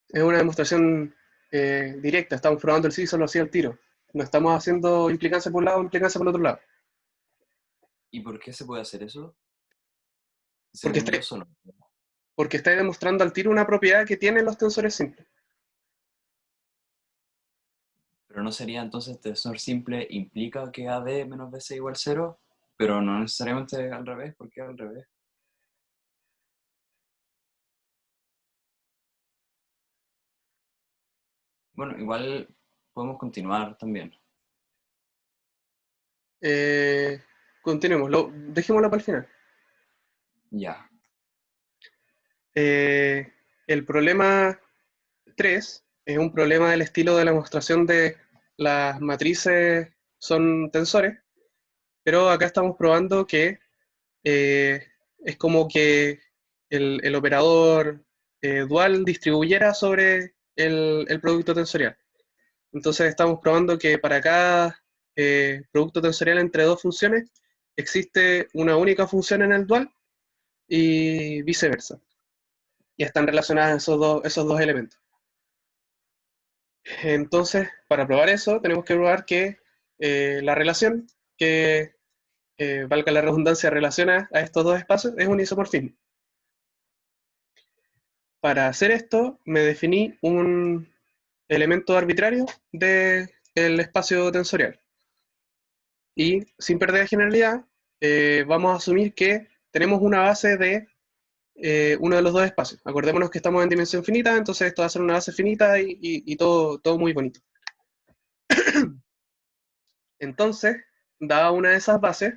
Es una demostración directa, estamos probando el sí solo sí al tiro. No estamos haciendo implicancia por un lado, implicancia por el otro lado. ¿Y por qué se puede hacer eso? Porque Según está, yo solo. porque está demostrando al tiro una propiedad que tienen los tensores simples. Pero no sería entonces tensor simple implica que AD menos BC igual 0, pero no necesariamente al revés, ¿por qué al revés? Bueno, igual podemos continuar también. Continuemos, dejémoslo para el final. Ya. El problema 3 es un problema del estilo de la demostración de las matrices son tensores, pero acá estamos probando que eh, es como que el operador dual distribuyera sobre el producto tensorial. Entonces estamos probando que para cada producto tensorial entre dos funciones existe una única función en el dual y viceversa. Y están relacionadas esos dos elementos. Entonces, para probar eso, tenemos que probar que la relación que, valga la redundancia, relaciona a estos dos espacios es un isomorfismo. Para hacer esto, me definí un elemento arbitrario del espacio tensorial. Y sin perder generalidad, vamos a asumir que tenemos una base de uno de los dos espacios. Acordémonos que estamos en dimensión finita, entonces esto va a ser una base finita y todo muy bonito. Entonces, dada una de esas bases,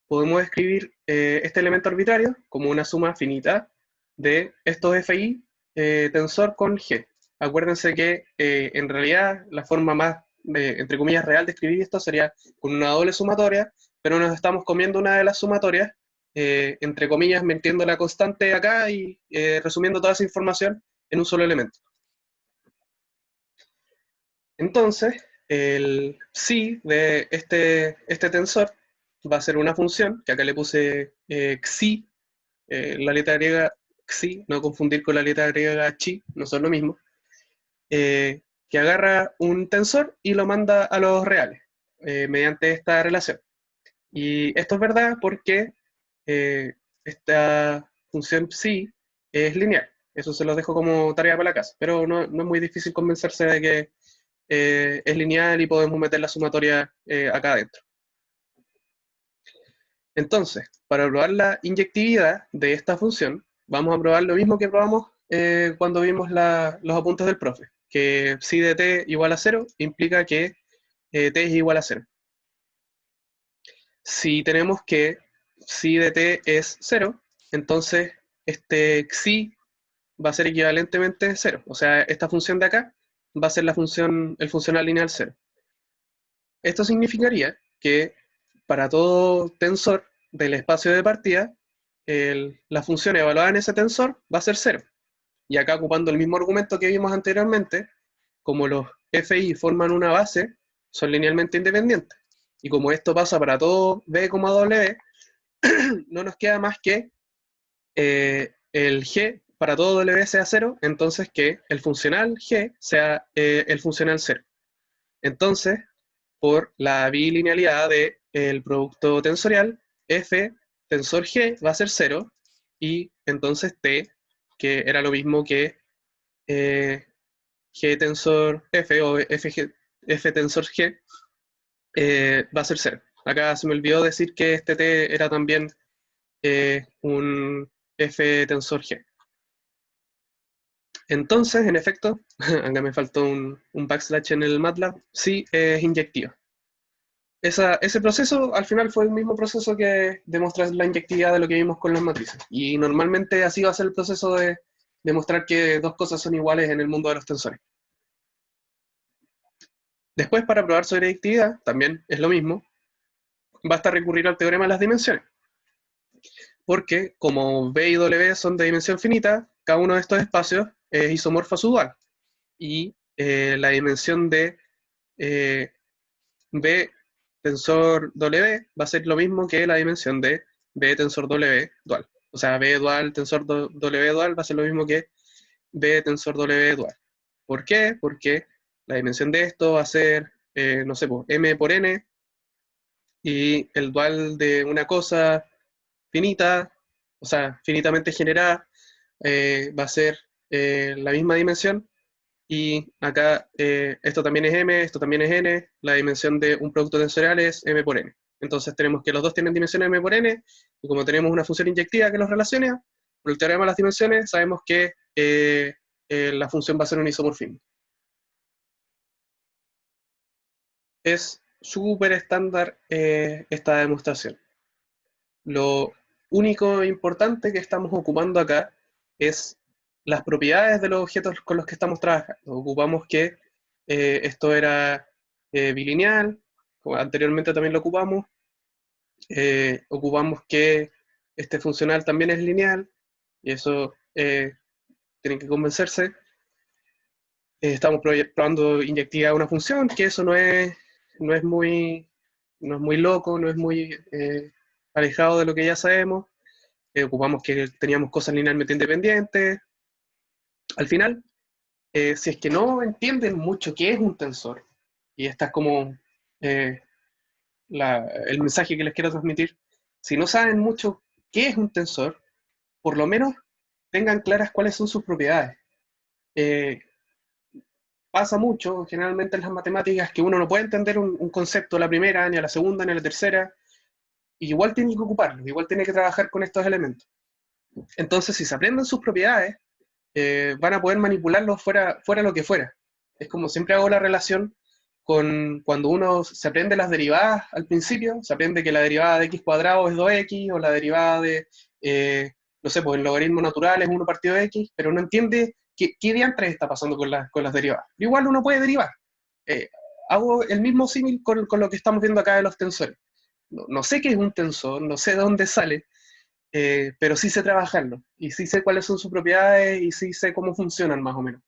podemos escribir este elemento arbitrario como una suma finita de estos FI tensor con G. Acuérdense que en realidad la forma más, entre comillas, real de escribir esto sería con una doble sumatoria, pero nos estamos comiendo una de las sumatorias, entre comillas, metiendo la constante acá y resumiendo toda esa información en un solo elemento. Entonces, el psi de este tensor va a ser una función, que acá le puse xi, la letra griega xi, no confundir con la letra griega chi, no son lo mismo, que agarra un tensor y lo manda a los reales, mediante esta relación. Y esto es verdad porque esta función psi es lineal. Eso se los dejo como tarea para la casa, pero no es muy difícil convencerse de que es lineal y podemos meter la sumatoria acá adentro. Entonces, para probar la inyectividad de esta función, vamos a probar lo mismo que probamos cuando vimos los apuntes del profe, que psi de t igual a 0 implica que t es igual a 0. Si tenemos que psi de t es 0, entonces este xi va a ser equivalentemente 0. O sea, esta función de acá va a ser el funcional lineal 0. Esto significaría que para todo tensor del espacio de partida, la función evaluada en ese tensor va a ser 0. Y acá, ocupando el mismo argumento que vimos anteriormente, como los FI forman una base, son linealmente independientes. Y como esto pasa para todo B, W, no nos queda más que el G para todo W sea 0, entonces que el funcional G sea el funcional 0. Entonces, por la bilinealidad del producto tensorial, f tensor G va a ser 0, y entonces T, que era lo mismo que G tensor F o F tensor G, va a ser 0. Acá se me olvidó decir que este T era también un F tensor G. Entonces, en efecto, acá me faltó un backslash en el MATLAB, sí es inyectivo. Ese proceso al final fue el mismo proceso que demostrar la inyectividad de lo que vimos con las matrices. Y normalmente así va a ser el proceso de demostrar que dos cosas son iguales en el mundo de los tensores. Después, para probar sobre adictividad, también es lo mismo, basta recurrir al teorema de las dimensiones. Porque como B y W son de dimensión finita, cada uno de estos espacios es isomorfo a su dual. Y la dimensión de B tensor W va a ser lo mismo que la dimensión de B tensor W dual. O sea, B dual tensor W dual va a ser lo mismo que B tensor W dual. ¿Por qué? Porque la dimensión de esto va a ser, no sé, M por N, y el dual de una cosa finita, o sea, finitamente generada, va a ser la misma dimensión. Y acá esto también es M, esto también es N, la dimensión de un producto tensorial es M por N. Entonces tenemos que los dos tienen dimensión M por N, y como tenemos una función inyectiva que los relaciona, por el teorema de las dimensiones, sabemos que la función va a ser un isomorfismo. Es súper estándar esta demostración. Lo único importante que estamos ocupando acá es las propiedades de los objetos con los que estamos trabajando. Ocupamos que esto era bilineal, como anteriormente también lo ocupamos. Ocupamos que este funcional también es lineal, y eso tienen que convencerse. Estamos probando inyectividad de una función, que eso no es muy loco, no es muy alejado de lo que ya sabemos. Ocupamos que teníamos cosas linealmente independientes. Al final, si es que no entienden mucho qué es un tensor, y esta es como eh, el mensaje que les quiero transmitir, si no saben mucho qué es un tensor, por lo menos tengan claras cuáles son sus propiedades. Eh, pasa mucho generalmente en las matemáticas que uno no puede entender un concepto a la primera, ni a la segunda, ni a la tercera, y igual tiene que ocuparlo, igual tiene que trabajar con estos elementos. Entonces, si se aprenden sus propiedades, van a poder manipularlos fuera lo que fuera. Es como siempre hago la relación con cuando uno se aprende las derivadas al principio, se aprende que la derivada de x cuadrado es 2x, o la derivada de, no sé, pues el logaritmo natural es 1 partido de x, pero no entiende qué diantres está pasando con las derivadas. Igual uno puede derivar. Eh, Hago el mismo símil con lo que estamos viendo acá de los tensores. No sé qué es un tensor, no sé de dónde sale, pero sí sé trabajarlo, y sí sé cuáles son sus propiedades, y sí sé cómo funcionan más o menos.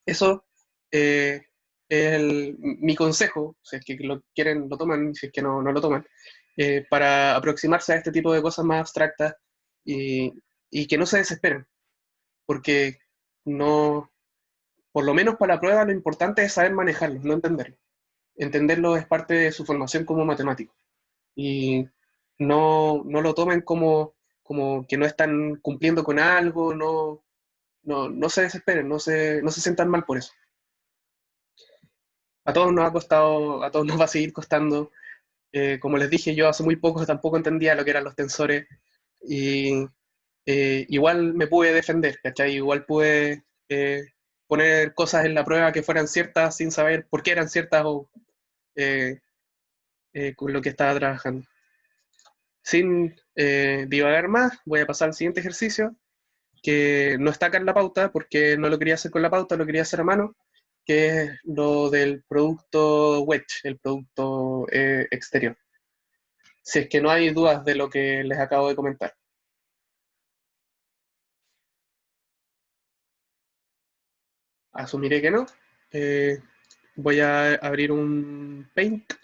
Eso es mi consejo, si es que lo quieren, lo toman, si es que no lo toman, para aproximarse a este tipo de cosas más abstractas, y que no se desesperen, porque no, por lo menos para la prueba lo importante es saber manejarlo, no entenderlo. Entenderlo es parte de su formación como matemático. Y no lo tomen como que no están cumpliendo con algo, no se desesperen, no se sientan mal por eso. A todos nos ha costado, a todos nos va a seguir costando. Como les dije, yo hace muy poco tampoco entendía lo que eran los tensores, y igual me pude defender, ¿cachai? Igual pude poner cosas en la prueba que fueran ciertas sin saber por qué eran ciertas, o eh, con lo que estaba trabajando. Sin divagar más, voy a pasar al siguiente ejercicio, que no está acá en la pauta porque no lo quería hacer con la pauta, lo quería hacer a mano, que es lo del producto wedge, el producto exterior. Si es que no hay dudas de lo que les acabo de comentar. Asumiré que no. Eh, Voy a abrir un Paint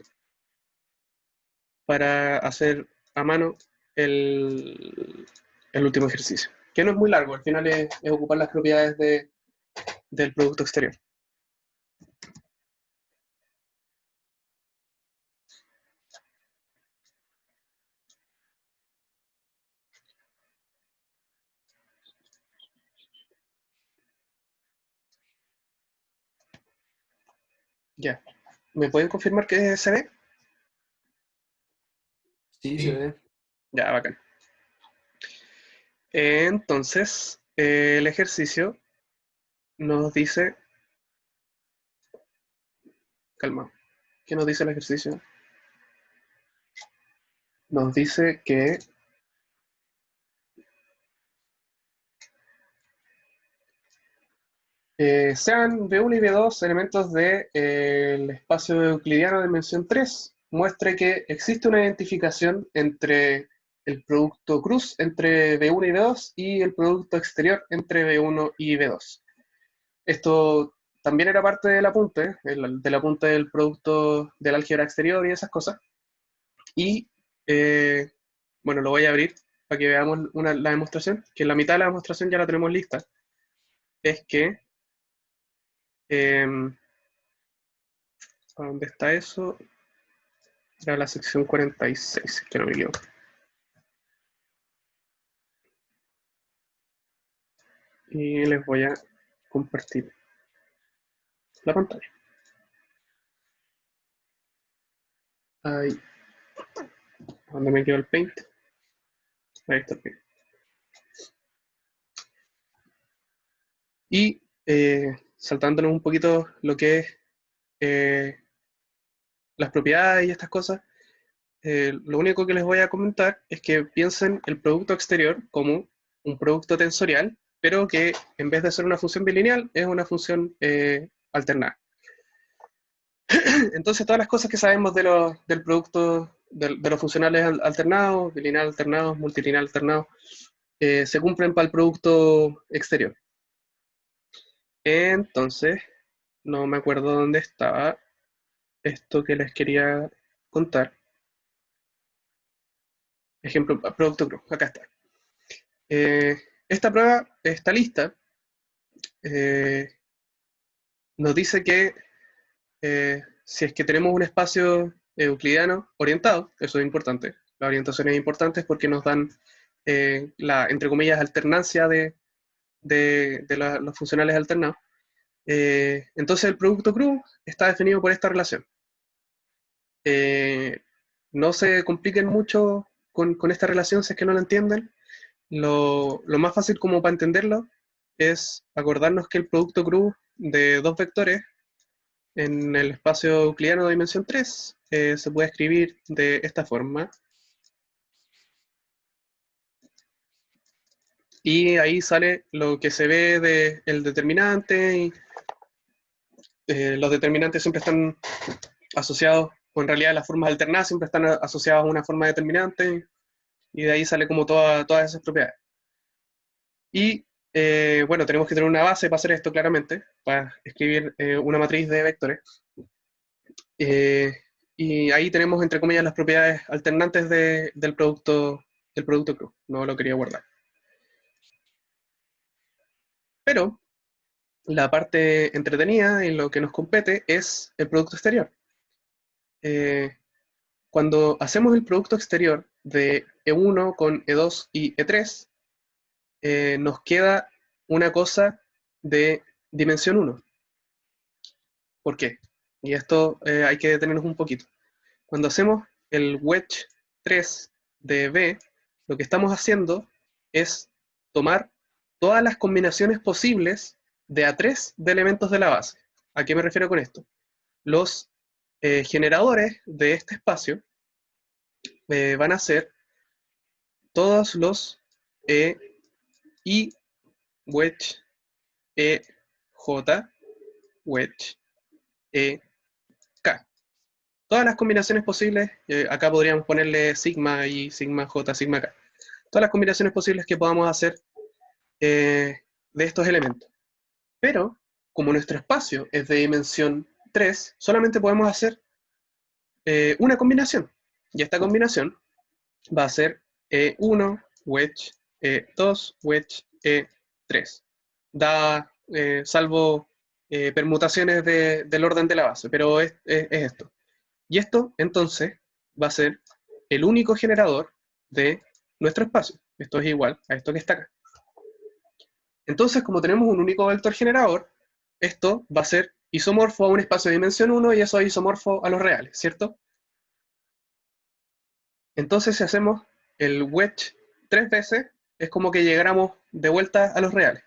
para hacer a mano el último ejercicio, que no es muy largo, al final es ocupar las propiedades del producto exterior. Ya. ¿Me pueden confirmar que se ve? Sí, se Sí. ve. Ya, bacán. Entonces, el ejercicio nos dice, calma, ¿qué nos dice el ejercicio? Nos dice que sean B1 y B2 elementos del espacio euclidiano de dimensión 3, muestre que existe una identificación entre el producto cruz entre B1 y B2 y el producto exterior entre B1 y B2. Esto también era parte del apunte, del apunte del producto del álgebra exterior y esas cosas. Y bueno, lo voy a abrir para que veamos la demostración, que en la mitad de la demostración ya la tenemos lista. Es que, ¿dónde está eso? Era la sección 46, que no me equivoco. Y les voy a compartir la pantalla. Ahí, donde me quedó el Paint. Ahí está el Paint. Y saltándonos un poquito lo que es las propiedades y estas cosas, lo único que les voy a comentar es que piensen el producto exterior como un producto tensorial, pero que en vez de ser una función bilineal, es una función alternada. Entonces, todas las cosas que sabemos del producto, de los funcionales alternados, bilineal alternados, multilineal alternados, se cumplen para el producto exterior. Entonces, no me acuerdo dónde estaba esto que les quería contar. Ejemplo, producto cruz, acá está. Esta prueba está lista. Eh, Nos dice que si es que tenemos un espacio euclidiano orientado, eso es importante. La orientación es importante porque nos dan la, entre comillas, alternancia de los funcionales alternados. Entonces el producto CRU está definido por esta relación. No se compliquen mucho con esta relación si es que no la entienden. Lo más fácil como para entenderlo es acordarnos que el producto CRU de dos vectores en el espacio euclidiano de dimensión 3 se puede escribir de esta forma. Y ahí sale lo que se ve del determinante. Y, los determinantes siempre están asociados, o en realidad las formas alternadas siempre están asociadas a una forma determinante. Y de ahí sale como todas esas propiedades. Y bueno, tenemos que tener una base para hacer esto claramente, para escribir una matriz de vectores. Y ahí tenemos, entre comillas, las propiedades alternantes del producto CRU. No lo quería guardar. Pero la parte entretenida y lo que nos compete es el producto exterior. Cuando hacemos el producto exterior de E1 con E2 y E3, nos queda una cosa de dimensión 1. ¿Por qué? Y esto hay que detenernos un poquito. Cuando hacemos el wedge 3 de B, lo que estamos haciendo es tomar todas las combinaciones posibles de A3 de elementos de la base. ¿A qué me refiero con esto? Los generadores de este espacio van a ser todos los I, wedge, J, wedge, K. Todas las combinaciones posibles, acá podríamos ponerle sigma I, sigma J, sigma K. Todas las combinaciones posibles que podamos hacer de estos elementos. Pero, como nuestro espacio es de dimensión 3, solamente podemos hacer una combinación. Y esta combinación va a ser E1, wedge, E2, wedge, E3. Salvo permutaciones del orden de la base, pero es esto. Y esto, entonces, va a ser el único generador de nuestro espacio. Esto es igual a esto que está acá. Entonces, como tenemos un único vector generador, esto va a ser isomorfo a un espacio de dimensión 1 y eso es isomorfo a los reales, ¿cierto? Entonces, si hacemos el wedge 3 veces, es como que llegáramos de vuelta a los reales.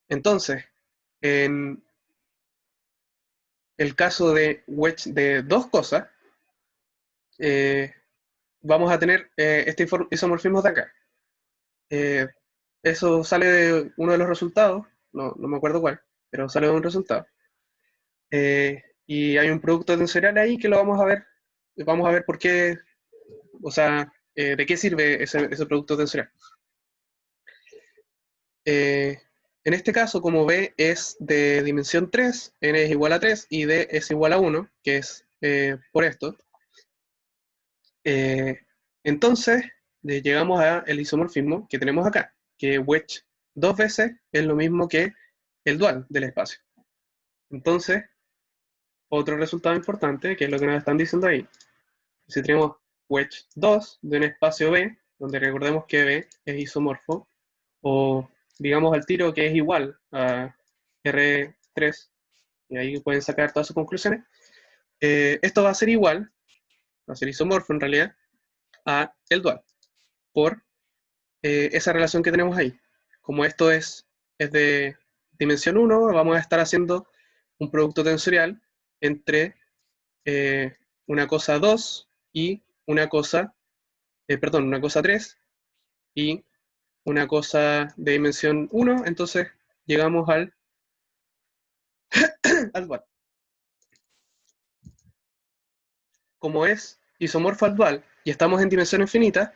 Entonces, en el caso de wedge de dos cosas, vamos a tener este isomorfismo de acá. Eso sale de uno de los resultados, no me acuerdo cuál, pero sale de un resultado. Y hay un producto tensorial ahí que lo vamos a ver por qué, o sea, de qué sirve ese producto tensorial. En este caso, como B es de dimensión 3, N es igual a 3 y D es igual a 1, que es por esto, entonces llegamos al isomorfismo que tenemos acá, que wedge dos veces es lo mismo que el dual del espacio. Entonces, otro resultado importante, que es lo que nos están diciendo ahí, si tenemos wedge 2 de un espacio B, donde recordemos que B es isomorfo, o digamos al tiro que es igual a R3, y ahí pueden sacar todas sus conclusiones, esto va a ser igual, va a ser isomorfo en realidad, a el dual, por esa relación que tenemos ahí. Como esto es de dimensión 1, vamos a estar haciendo un producto tensorial entre una cosa 2 y una cosa, una cosa 3 y una cosa de dimensión 1, entonces llegamos al dual. Como es isomorfo al dual y estamos en dimensión infinita,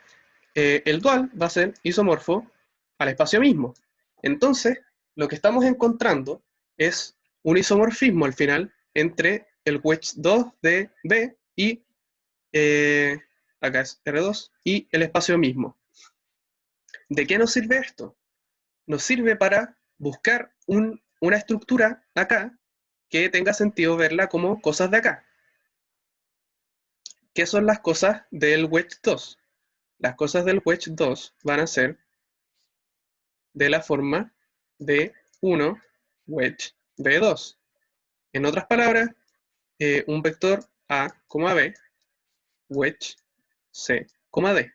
el dual va a ser isomorfo al espacio mismo. Entonces, lo que estamos encontrando es un isomorfismo al final entre el wedge 2 de B y, acá es R2, y el espacio mismo. ¿De qué nos sirve esto? Nos sirve para buscar una estructura acá que tenga sentido verla como cosas de acá. ¿Qué son las cosas del wedge 2? Las cosas del wedge 2 van a ser de la forma de 1 wedge B2. En otras palabras, un vector A, B, wedge C, D.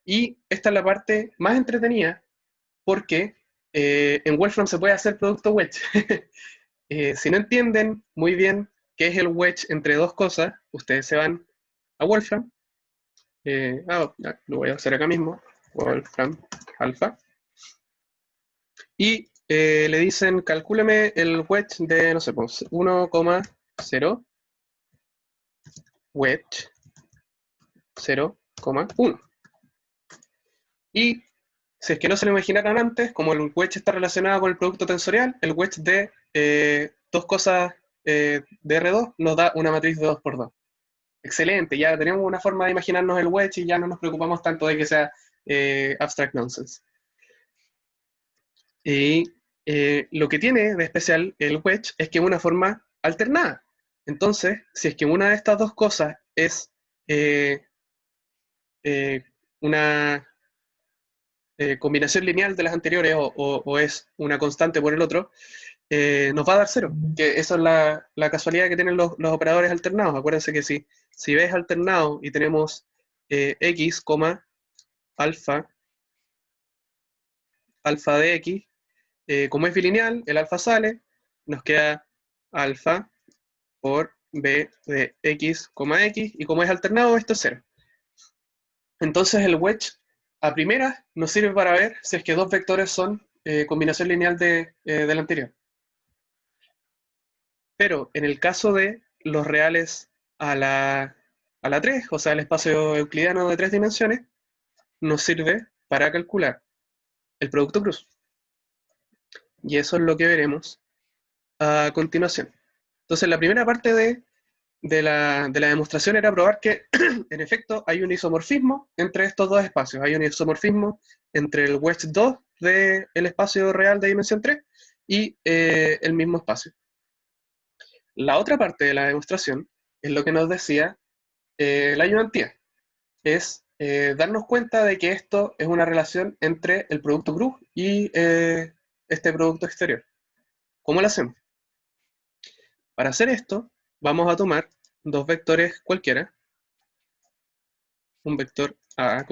Y esta es la parte más entretenida porque en Wolfram se puede hacer producto wedge. Si no entienden muy bien qué es el wedge entre dos cosas, ustedes se van a Wolfram. Lo voy a hacer acá mismo. Wolfram alfa. Y le dicen, calcúleme el wedge de, no sé, pues 1,0 wedge 0,1. Y si es que no se lo imaginaran antes, como el wedge está relacionado con el producto tensorial, el wedge de dos cosas de R2 nos da una matriz de 2×2. Excelente, ya tenemos una forma de imaginarnos el wedge y ya no nos preocupamos tanto de que sea abstract nonsense. Y lo que tiene de especial el wedge es que es una forma alternada. Entonces, si es que una de estas dos cosas es una combinación lineal de las anteriores o es una constante por el otro, nos va a dar 0. Que esa es la casualidad que tienen los operadores alternados. Acuérdense que si B es alternado y tenemos x, alfa de x, como es bilineal, el alfa sale, nos queda alfa por b de x, x, y como es alternado, esto es 0. Entonces el wedge a primeras nos sirve para ver si es que dos vectores son combinación lineal del anterior. Pero en el caso de los reales a la 3, o sea, el espacio euclidiano de 3 dimensiones, nos sirve para calcular el producto cruz. Y eso es lo que veremos a continuación. Entonces, la primera parte de la demostración era probar que, en efecto, hay un isomorfismo entre estos dos espacios. Hay un isomorfismo entre el wedge 2 del espacio real de dimensión 3 y el mismo espacio. La otra parte de la demostración es lo que nos decía la ayudantía. Es darnos cuenta de que esto es una relación entre el producto cruz y este producto exterior. ¿Cómo lo hacemos? Para hacer esto, vamos a tomar dos vectores cualquiera, un vector A,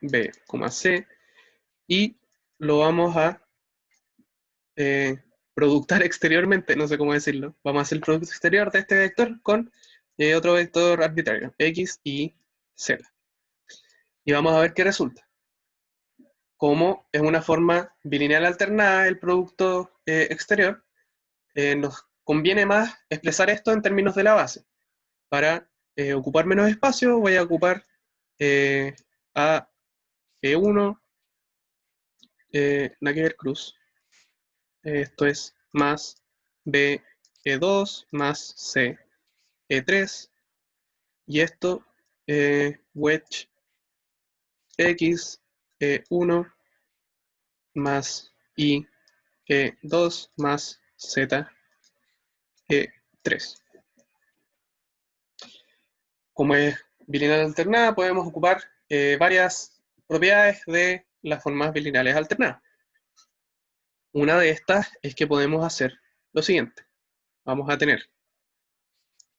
B, C, y lo vamos a productar exteriormente, no sé cómo decirlo. Vamos a hacer el producto exterior de este vector con otro vector arbitrario, X y Z. Y vamos a ver qué resulta. Como es una forma bilineal alternada el producto exterior, nos conviene más expresar esto en términos de la base. Para ocupar menos espacio voy a ocupar a E1, nada que ver cruz. Esto es más B E2 más C E3. Y esto, wedge X E1 más Y E2 más Z E3. Como es bilineal alternada, podemos ocupar varias propiedades de las formas bilineales alternadas. Una de estas es que podemos hacer lo siguiente. Vamos a tener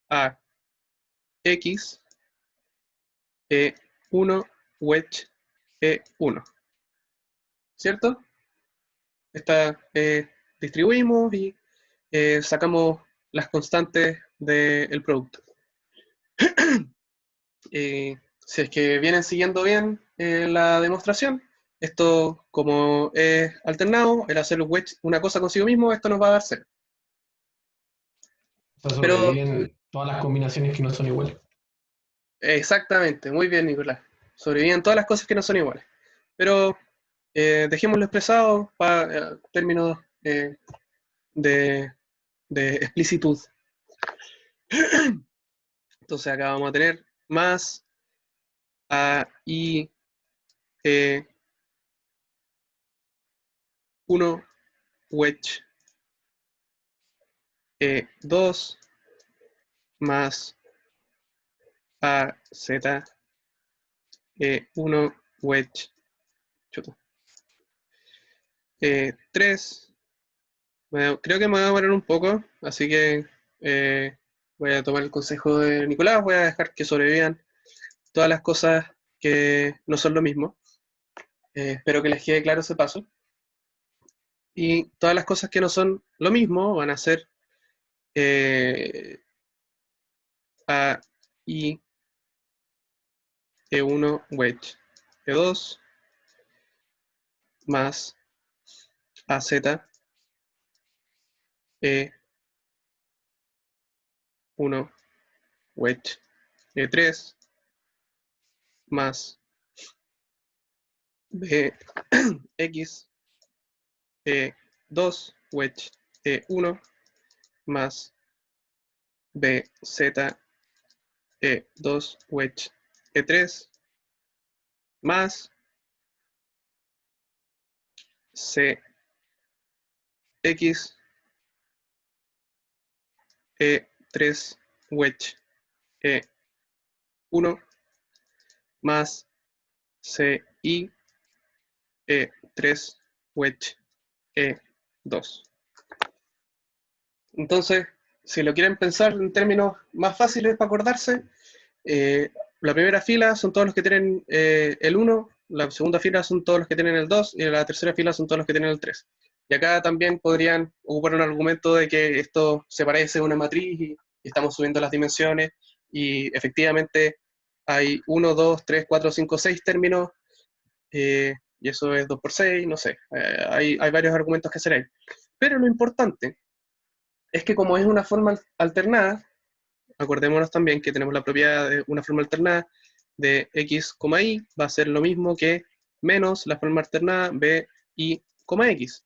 a X E1 wedge E1. ¿Cierto? Distribuimos y sacamos las constantes del producto. Si es que vienen siguiendo bien la demostración, esto como es alternado, el hacer wedge una cosa consigo mismo, esto nos va a dar 0. O sea, Pero sobreviven todas las combinaciones que no son iguales. exactamente, muy bien, Nicolás. Sobreviven todas las cosas que no son iguales. Pero dejémoslo expresado para términos de explicitud. Entonces acá vamos a tener más a I 1 wedge 2 más a z 1 wedge 3 Creo que me voy a demorar un poco, así que voy a tomar el consejo de Nicolás, voy a dejar que sobrevivan todas las cosas que no son lo mismo. Espero que les quede claro ese paso. Y todas las cosas que no son lo mismo van a ser eh, A, I, E1, wedge, E2, más AZ, E1, wedge, E3, más BX, E2, wedge, E1, más BZ, E2, wedge, E3, más CX, E3, wedge, E1, más CI, E3, wedge, E2. Entonces, si lo quieren pensar en términos más fáciles para acordarse, eh, la primera fila son todos los que tienen el 1, la segunda fila son todos los que tienen el 2 y la tercera fila son todos los que tienen el 3. Y acá también podrían ocupar un argumento de que esto se parece a una matriz y estamos subiendo las dimensiones y efectivamente hay 1, 2, 3, 4, 5, 6 términos y eso es 2 por 6, no sé, hay varios argumentos que hacer ahí. Pero lo importante es que como es una forma alternada, acordémonos también que tenemos la propiedad de una forma alternada de x, y va a ser lo mismo que menos la forma alternada b, y, x.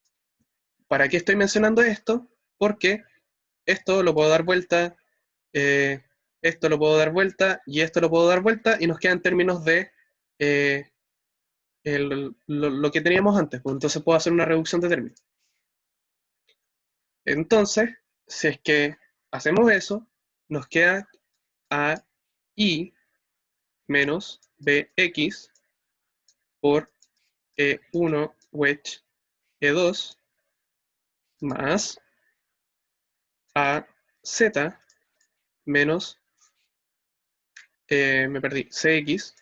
¿Para qué estoy mencionando esto? Porque esto lo puedo dar vuelta, eh, esto lo puedo dar vuelta y esto lo puedo dar vuelta y nos quedan términos de eh, lo que teníamos antes. Pues entonces puedo hacer una reducción de términos. Entonces, si es que hacemos eso, nos queda a i menos bx por E1 wedge E2 más AZ menos, me perdí, CX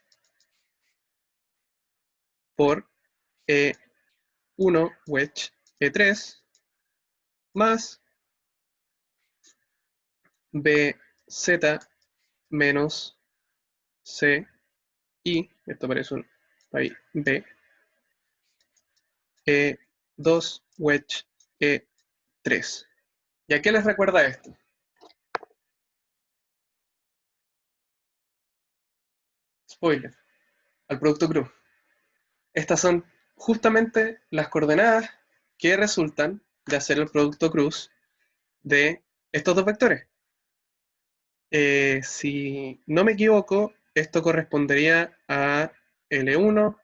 por E1 wedge E3 más BZ menos CI, esto parece un ahí, B, E2 wedge E3. ¿Y a qué les recuerda esto? Spoiler, al producto cruz. Estas son justamente las coordenadas que resultan de hacer el producto cruz de estos dos vectores. Si no me equivoco, esto correspondería a L1,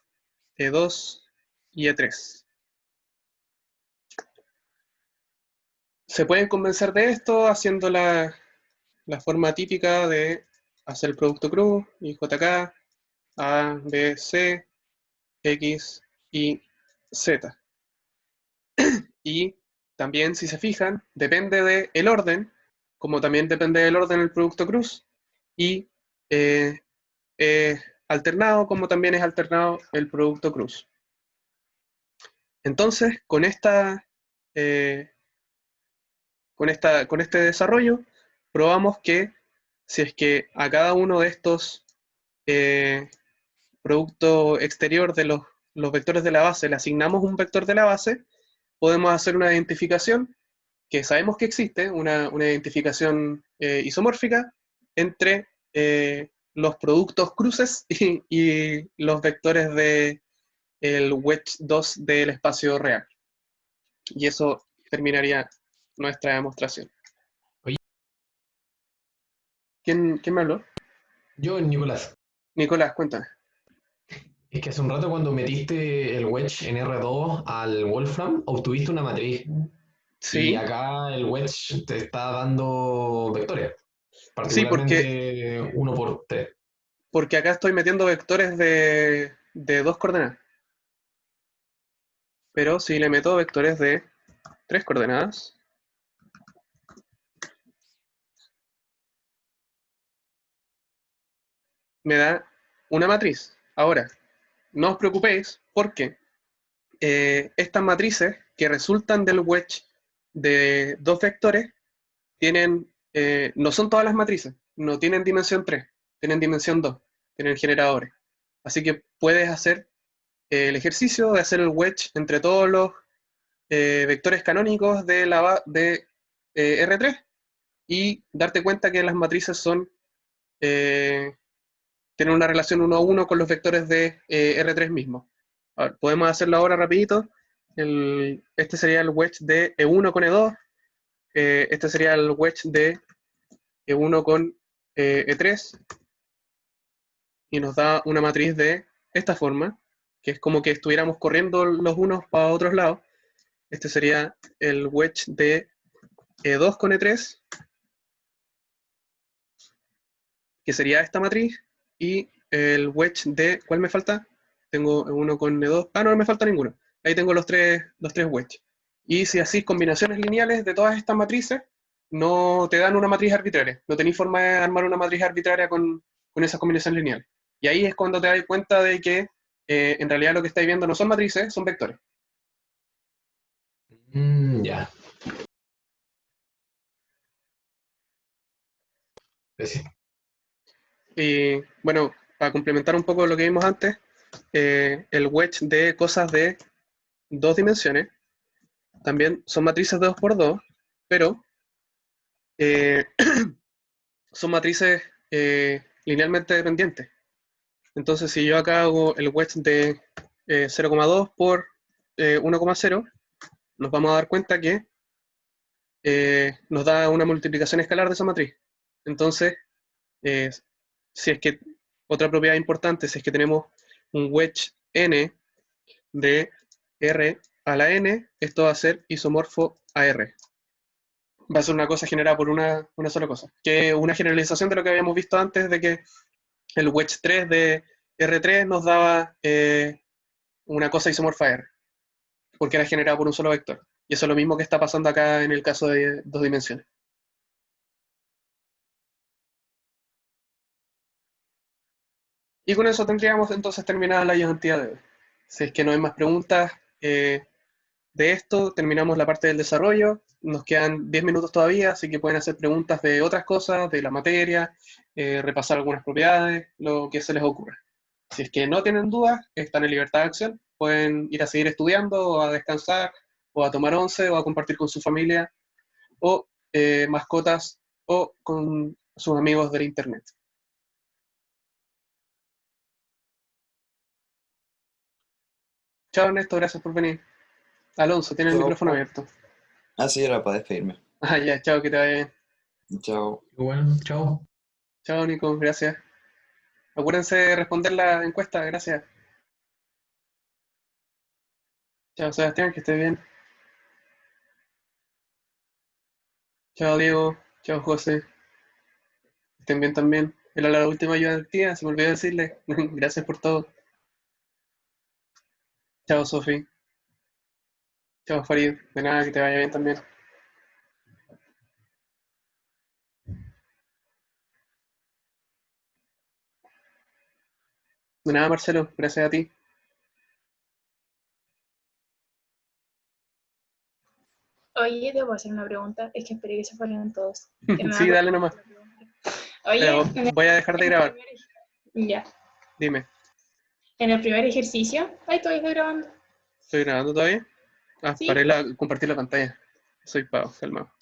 E2 y E3. Se pueden convencer de esto haciendo la forma típica de hacer el producto cruz y JK, A, B, C, X, Y, Z. Y también, si se fijan, depende del orden, como también depende del orden el producto cruz, y eh, alternado, como también es alternado el producto cruz. Entonces, eh, con este desarrollo, probamos que si es que a cada uno de estos eh, productos exterior de los vectores de la base le asignamos un vector de la base, podemos hacer una identificación que sabemos que existe, una identificación isomórfica entre los productos cruces y los vectores de el wedge 2 del espacio real. Y eso terminaría nuestra demostración. Oye, ¿Quién me habló? yo, Nicolás, Nicolás, cuéntame. es que hace un rato cuando metiste el wedge en R2 al Wolfram, obtuviste una matriz. Y Sí, acá el wedge te está dando vectores, sí, particularmente 1 por 3. porque acá estoy metiendo vectores de dos coordenadas. Pero si le meto vectores de 3 coordenadas. Me da una matriz. Ahora, no os preocupéis porque estas matrices que resultan del wedge de dos vectores no son todas las matrices, no tienen dimensión 3, tienen dimensión 2, tienen generadores. Así que puedes hacer el ejercicio de hacer el wedge entre todos los vectores canónicos de R3 y darte cuenta que las matrices tienen una relación 1 a 1 con los vectores de R3 mismo. A ver, podemos hacerlo ahora rapidito. Este sería el wedge de E1 con E2. Este sería el wedge de E1 con E3. Y nos da una matriz de esta forma, que es como que estuviéramos corriendo los unos para otros lados. Este sería el wedge de E2 con E3, que sería esta matriz, y el wedge de, ¿cuál me falta? Tengo E1 con E2, no me falta ninguno. Ahí tengo los tres wedges. Y si hacéis combinaciones lineales de todas estas matrices, no te dan una matriz arbitraria. No tenéis forma de armar una matriz arbitraria con esas combinaciones lineales. Y ahí es cuando te das cuenta de que en realidad lo que estáis viendo no son matrices, son vectores. Ya. Sí. Y bueno, para complementar un poco lo que vimos antes, el wedge de cosas de dos dimensiones también son matrices de 2 por 2, pero son matrices linealmente dependientes. Entonces, si yo acá hago el wedge de 0,2 por 1,0, nos vamos a dar cuenta que nos da una multiplicación escalar de esa matriz. Entonces, si es que otra propiedad importante, si es que tenemos un wedge n de R a la n, esto va a ser isomorfo a R. Va a ser una cosa generada por una sola cosa, que es una generalización de lo que habíamos visto antes, de que el wedge 3 de R3 nos daba una cosa isomorfa a R, porque era generada por un solo vector. Y eso es lo mismo que está pasando acá en el caso de dos dimensiones. Y con eso tendríamos entonces terminada la ayudantía de hoy. Si es que no hay más preguntas de esto, terminamos la parte del desarrollo. Nos quedan 10 minutos todavía, así que pueden hacer preguntas de otras cosas, de la materia, repasar algunas propiedades, lo que se les ocurra. Si es que no tienen dudas, están en libertad de acción, pueden ir a seguir estudiando, o a descansar, o a tomar once, o a compartir con su familia, o mascotas, o con sus amigos del internet. Chao Ernesto, gracias por venir. Alonso, tiene el Chao. micrófono abierto. Sí, era para despedirme. Ya, chao, que te vaya bien. Chao. Bueno, chao. Chao, Nico, gracias. Acuérdense de responder la encuesta, gracias. Chao, Sebastián, que esté bien. Chao, Diego. Chao, José. Que estén bien también. Era la última ayuda del día, se me olvidó decirle. Gracias por todo. Chao, Sofi. Chao, Farid. De nada, que te vaya bien también. De nada, Marcelo, gracias a ti. Oye, te puedo hacer una pregunta. Es que esperé que se fueran todos. Que me Sí, da dale nomás. Oye, Voy a dejar de grabar. Ya. Dime, En el primer ejercicio. Ay, estoy grabando. ¿estoy grabando todavía? Sí. Paré compartir la pantalla. Soy pavo, calmado.